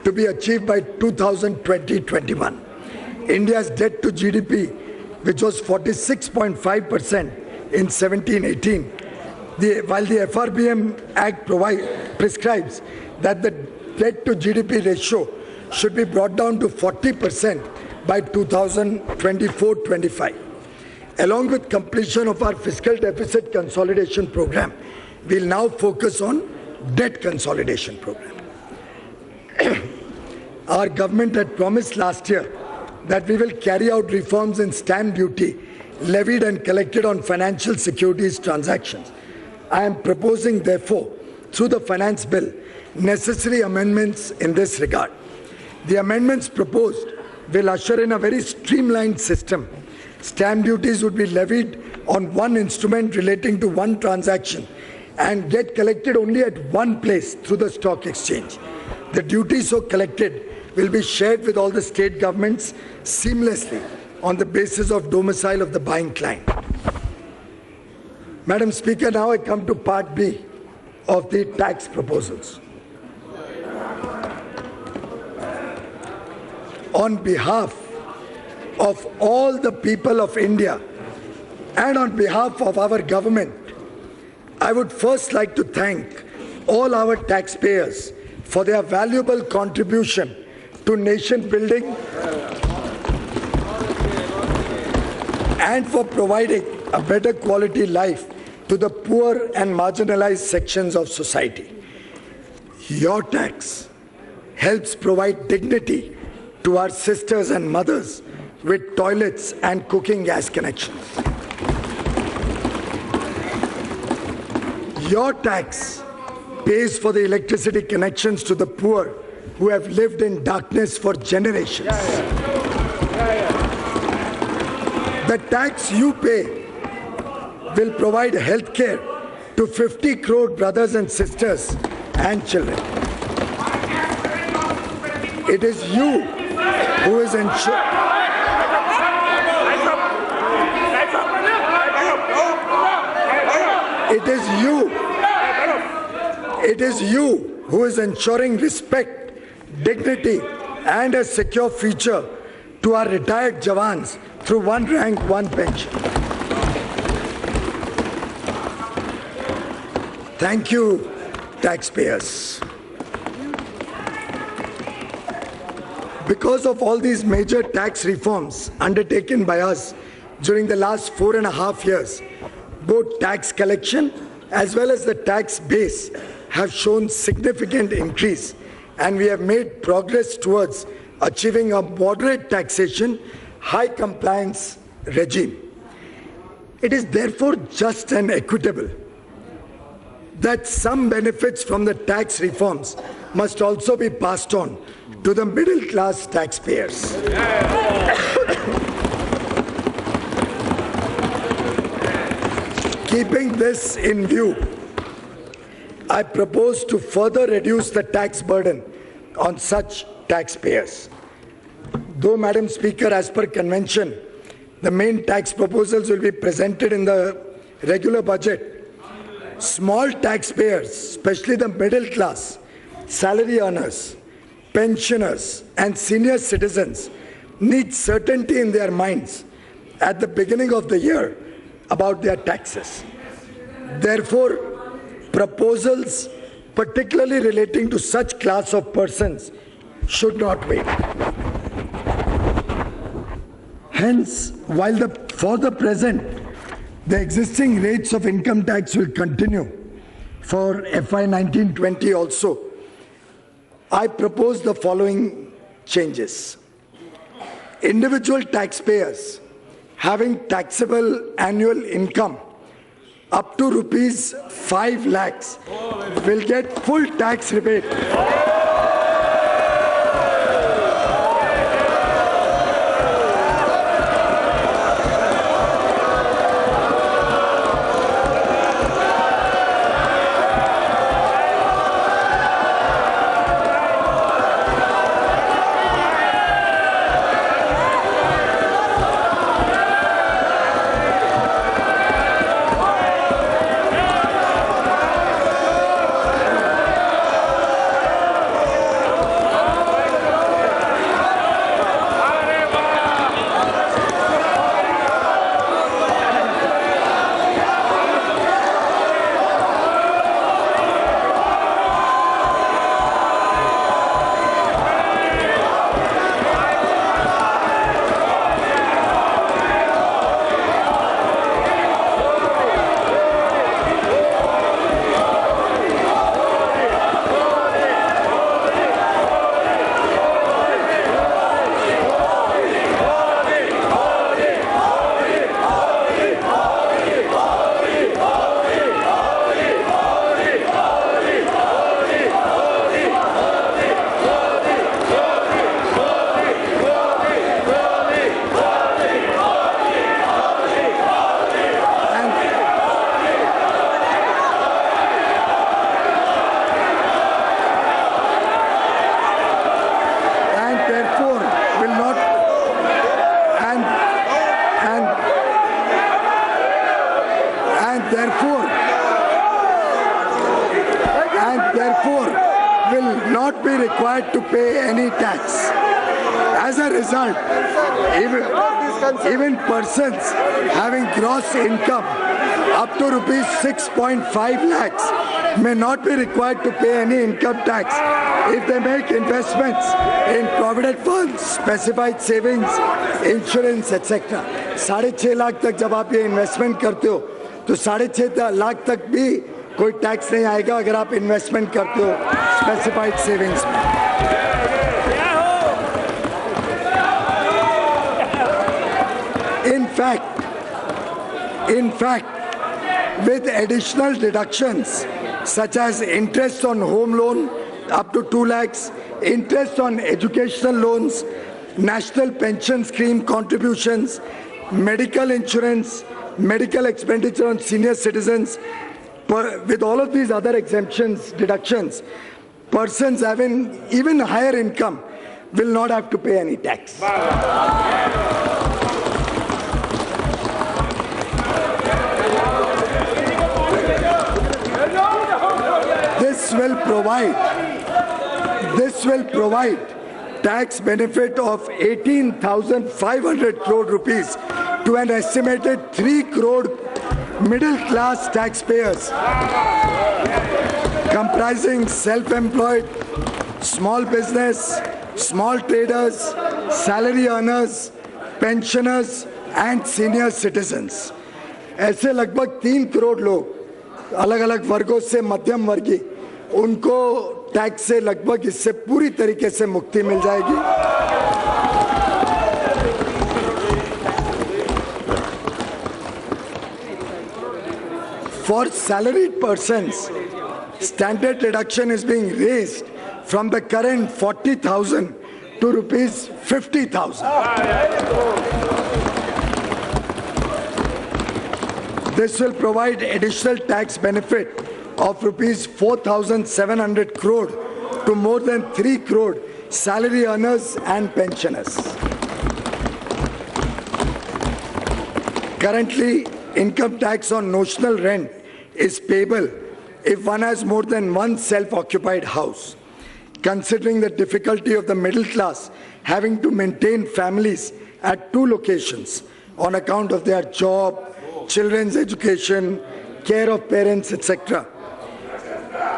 to be achieved by 2020-21. India's debt to GDP, which was 46.5% in 17-18, while the FRBM Act prescribes that the debt to GDP ratio should be brought down to 40% by 2024-25. Along with completion of our fiscal deficit consolidation program, we'll now focus on debt consolidation program. Our government had promised last year that we will carry out reforms in stamp duty levied and collected on financial securities transactions. I am proposing, therefore, through the finance bill, necessary amendments in this regard. The amendments proposed will usher in a very streamlined system. Stamp duties would be levied on one instrument relating to one transaction and get collected only at one place through the stock exchange. The duty so collected will be shared with all the state governments seamlessly on the basis of domicile of the buying client. Madam Speaker, now I come to Part B of the tax proposals. On behalf of all the people of India and on behalf of our government, I would first like to thank all our taxpayers for their valuable contribution to nation building and for providing a better quality life to the poor and marginalized sections of society. Your tax helps provide dignity to our sisters and mothers with toilets and cooking gas connections. Your tax pays for the electricity connections to the poor who have lived in darkness for generations. The tax you pay will provide health care to 50 crore brothers and sisters and children. It is you who is ensuring. It is you who is ensuring respect, dignity, and a secure future to our retired Jawans through one rank, one pension. Thank you, taxpayers. Because of all these major tax reforms undertaken by us during the last 4.5 years, both tax collection as well as the tax base have shown significant increase, and we have made progress towards achieving a moderate taxation, high compliance regime. It is therefore just and equitable that some benefits from the tax reforms must also be passed on to the middle class taxpayers. Keeping this in view, I propose to further reduce the tax burden on such taxpayers. Though, Madam Speaker, as per convention, the main tax proposals will be presented in the regular budget, small taxpayers, especially the middle class, salary earners, pensioners, and senior citizens, need certainty in their minds at the beginning of the year about their taxes. Therefore, proposals particularly relating to such class of persons should not wait. Hence, while for the present, the existing rates of income tax will continue for FY 19-20 also, I propose the following changes. Individual taxpayers having taxable annual income up to rupees 5 lakhs will get full tax rebate. not be required to pay any tax. As a result, even persons having gross income up to rupees 6.5 lakhs may not be required to pay any income tax if they make investments in provident funds, specified savings, insurance, etc. 6.5 lakh तक जब आप ये investment करते हो तो 6.5 लाख तक भी कोई टैक्स नहीं आएगा अगर आप इन्वेस्टमेंट करते हो स्पेसिफाइड सेविंग्स में. In fact, with additional deductions such as interest on home loan up to 2 lakhs, interest on educational loans, national pension scheme contributions, medical insurance, medical expenditure on senior citizens, with all of these other exemptions, deductions, persons having even higher income will not have to pay any tax. This will provide tax benefit of 18,500 crore rupees to an estimated 3 crore middle-class taxpayers comprising self-employed, small business, small traders, salary earners, pensioners and senior citizens. ऐसे लगभग 3 करोड़ लोग अलग-अलग वर्गों से मध्यम वर्गीय उनको tax से लगभग इससे पूरी तरीके से मुक्ति मिल जाएगी. For salaried persons, standard deduction is being raised from the current 40,000 to rupees 50,000. This will provide additional tax benefit of rupees 4,700 crore to more than 3 crore salary earners and pensioners. Currently, income tax on notional rent is payable if one has more than one self-occupied house. Considering the difficulty of the middle class having to maintain families at 2 locations on account of their job, children's education, care of parents, etc.,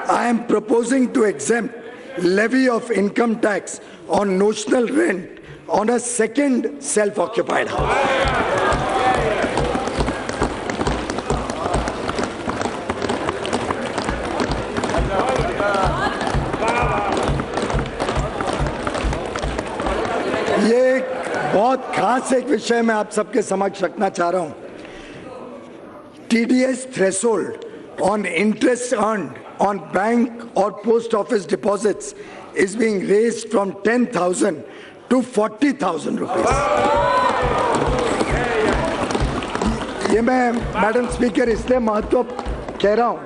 I am proposing to exempt levy of income tax on notional rent on a second self-occupied house. ये बहुत खास एक विषय मैं आप सबके समक्ष रखना चाह रहा हूं. TDS threshold on interest earned on bank or post office deposits is being raised from 10,000 to 40,000 rupees. ये मैं मैडम स्पीकर इसलिए महत्व कह रहा हूँ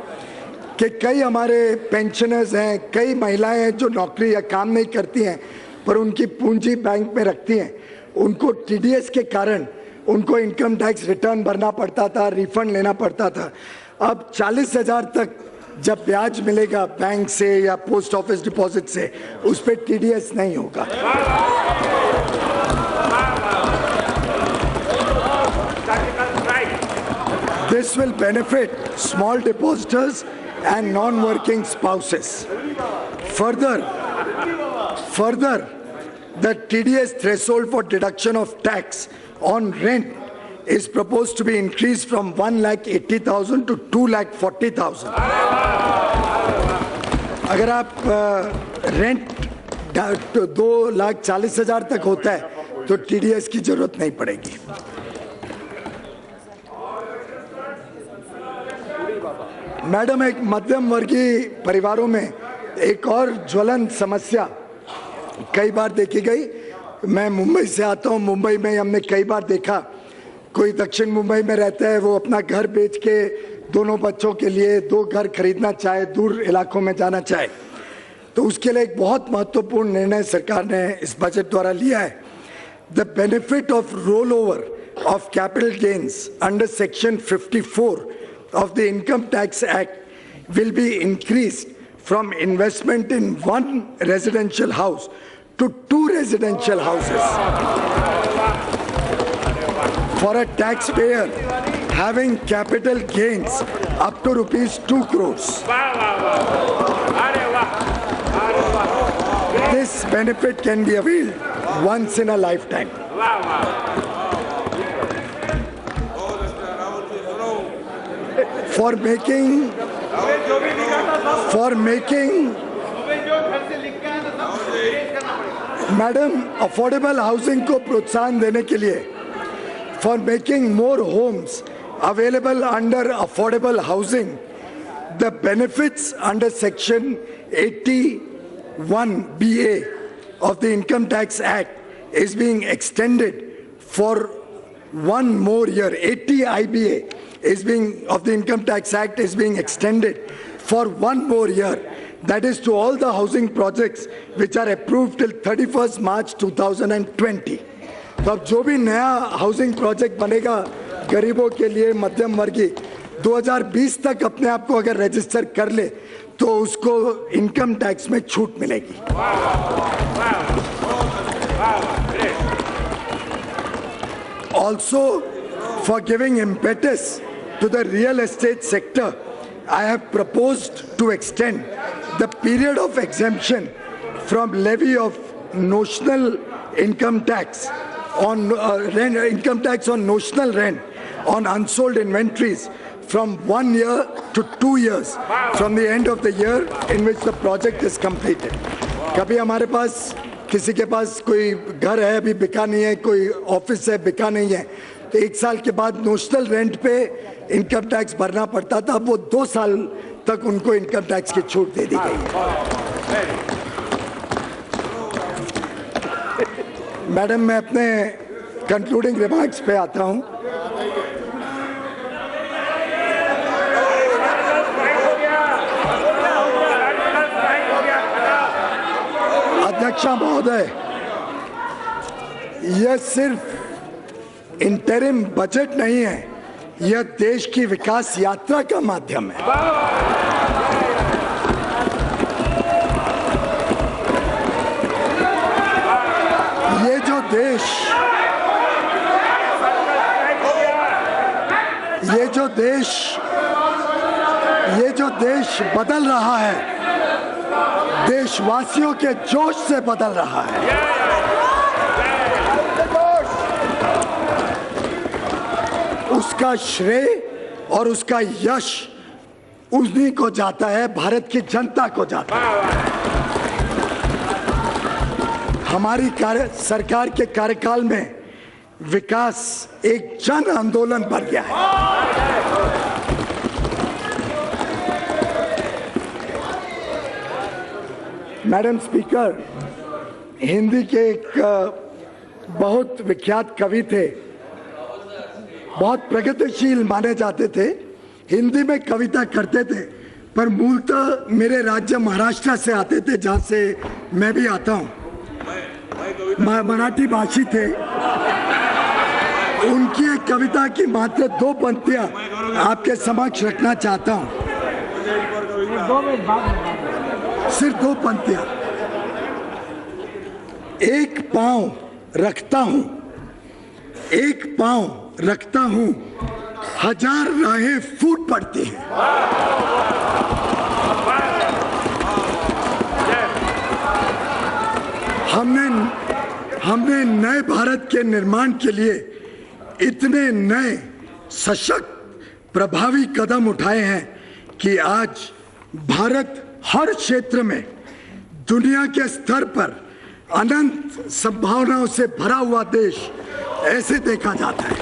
कि कई हमारे पेंशनर्स हैं, कई महिलाएं हैं जो नौकरी या काम नहीं करती हैं पर उनकी पूंजी बैंक में रखती हैं. उनको TDS के कारण उनको इनकम टैक्स रिटर्न भरना पड़ता था, रिफंड लेना पड़ता था. अब 40,000 तक जब ब्याज मिलेगा बैंक से या पोस्ट ऑफिस डिपॉजिट से, उस पे TDS नहीं होगा. This will benefit small depositors and non-working spouses. Further, the TDS threshold for deduction of tax on rent is proposed to be increased from 1,80,000 to 2,40,000. अगर आप रेंट 2,40,000 तक होता है तो TDS की जरूरत नहीं पड़ेगी. मैडम, एक मध्यम वर्गीय परिवारों में एक और ज्वलन समस्या कई बार देखी गई. मैं मुंबई से आता हूं. मुंबई में हमने कई बार देखा कोई दक्षिण मुंबई में रहता है, वो अपना घर बेच के दोनों बच्चों के लिए 2 घर खरीदना चाहे, दूर इलाकों में जाना चाहे, तो उसके लिए एक बहुत महत्वपूर्ण निर्णय सरकार ने इस बजट द्वारा लिया है. The benefit of roll over of capital gains under section 54 of the Income Tax Act will be increased from investment in one residential house to 2 residential houses. For a taxpayer having capital gains up to rupees 2 crores. This benefit can be availed once in a lifetime. For making madam affordable housing को प्रोत्साहन देने के लिए for making more homes available under affordable housing, the benefits under section 81BA of the Income Tax Act is being extended for 1 more year. 80 IBA of the Income Tax Act is being extended for 1 more year. That is to all the housing projects which are approved till 31st March 2020. तो अब जो भी नया housing project बनेगा गरीबों के लिए, मध्यम वर्गीय, 2020 तक अपने आप को अगर रजिस्टर कर ले तो उसको इनकम टैक्स में छूट मिलेगी. Also, for giving impetus to the real estate sector, I have proposed to extend the period of exemption from levy of notional income tax on income tax on notional rent on unsold inventories from 1 year to 2 years from the end of the year in which the project is completed. कभी हमारे पास किसी के पास कोई घर है अभी बिका नहीं है, कोई ऑफिस है बिका नहीं है, तो 1 साल के बाद नोशनल रेंट पे इनकम टैक्स भरना पड़ता था. अब वो 2 साल तक उनको इनकम टैक्स की छूट दे दी गई है. मैडम, मैं अपने कंक्लूडिंग रिमार्क्स पे आता हूं. अध्यक्षा महोदय, यह सिर्फ इंटरिम बजट नहीं है, यह देश की विकास यात्रा का माध्यम है. ये जो देश बदल रहा है, देशवासियों के जोश से बदल रहा है. उसका श्रेय और उसका यश उन्हीं को जाता है, भारत की जनता को जाता है. हमारी सरकार के कार्यकाल में विकास एक जन आंदोलन बन गया है. मैडम स्पीकर, हिंदी के एक बहुत विख्यात कवि थे, बहुत प्रगतिशील माने जाते थे, हिंदी में कविता करते थे, पर मूलतः मेरे राज्य महाराष्ट्र से आते थे, जहां से मैं भी आता हूं. मराठी भाषी थे. उनकी एक कविता की मात्र 2 पंक्तियां आपके समक्ष रखना चाहता हूं. सिर्फ 2 पंक्तियां. एक पांव रखता हूं, 1000 राहें फूट पड़ती हैं. हमने नए भारत के निर्माण के लिए इतने नए सशक्त प्रभावी कदम उठाए हैं कि आज भारत हर क्षेत्र में दुनिया के स्तर पर अनंत संभावनाओं से भरा हुआ देश ऐसे देखा जाता है.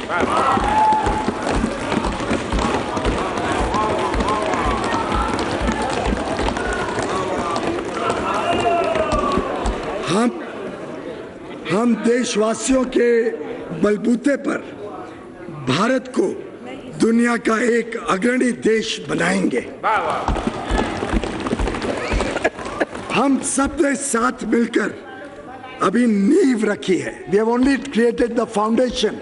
हम देशवासियों के बलबूते पर भारत को दुनिया का एक अग्रणी देश बनाएंगे. हम सब ने साथ मिलकर अभी नींव रखी है. We have only created the foundation.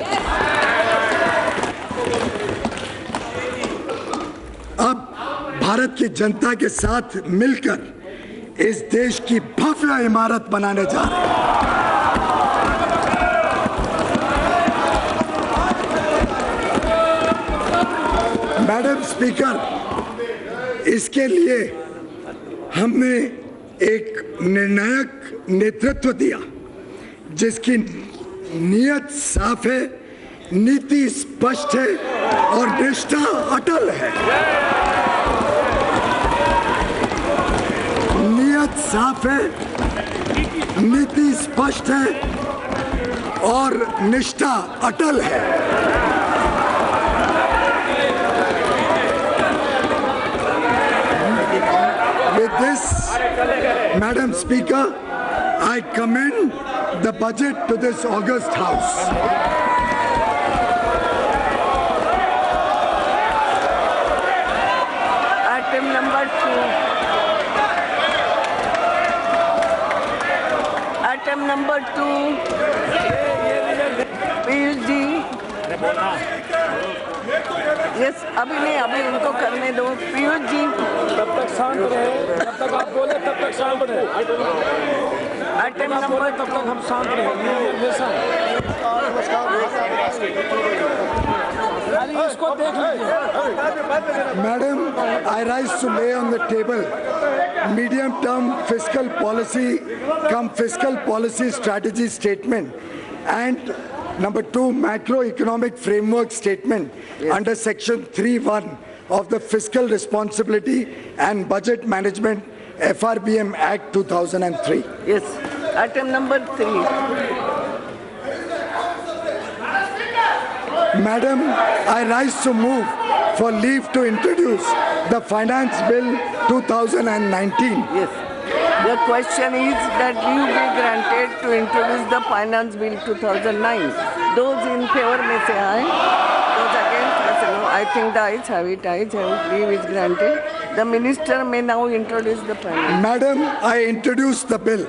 अब भारत की जनता के साथ मिलकर इस देश की भव्य इमारत बनाने जा रहे हैं। मैडम स्पीकर, इसके लिए हमने एक निर्णायक नेतृत्व दिया जिसकी नीयत साफ है, नीति स्पष्ट है और निष्ठा अटल है। नीयत साफ है, नीति स्पष्ट है और निष्ठा अटल है। With this, Madam Speaker, I commend the budget to this august House. Item number 2. Item number 2. Piyush ji, yes, अभी नहीं, अभी उनको करने दो। पीयूष जी, तब तक शांत रहे, जब तक आप बोले तब तक शांत रहे। आइटम नंबर, तब तक हम शांत रहे। इसको देख लीजिए। Madam, I rise to lay on the table medium-term fiscal policy, fiscal policy strategy statement, and number 2, macroeconomic framework statement under section 3(1) of the Fiscal Responsibility and Budget Management FRBM Act 2003. yes. Item number 3. Madam, I rise to move for leave to introduce the Finance Bill 2019. Yes. The question is that you be granted to introduce the Finance Bill 2009. Those in favor may say aye. Those against may say no. I think the ayes have it. Ayes have it. Leave is granted. The minister may now introduce the Finance. Madam, I introduce the bill.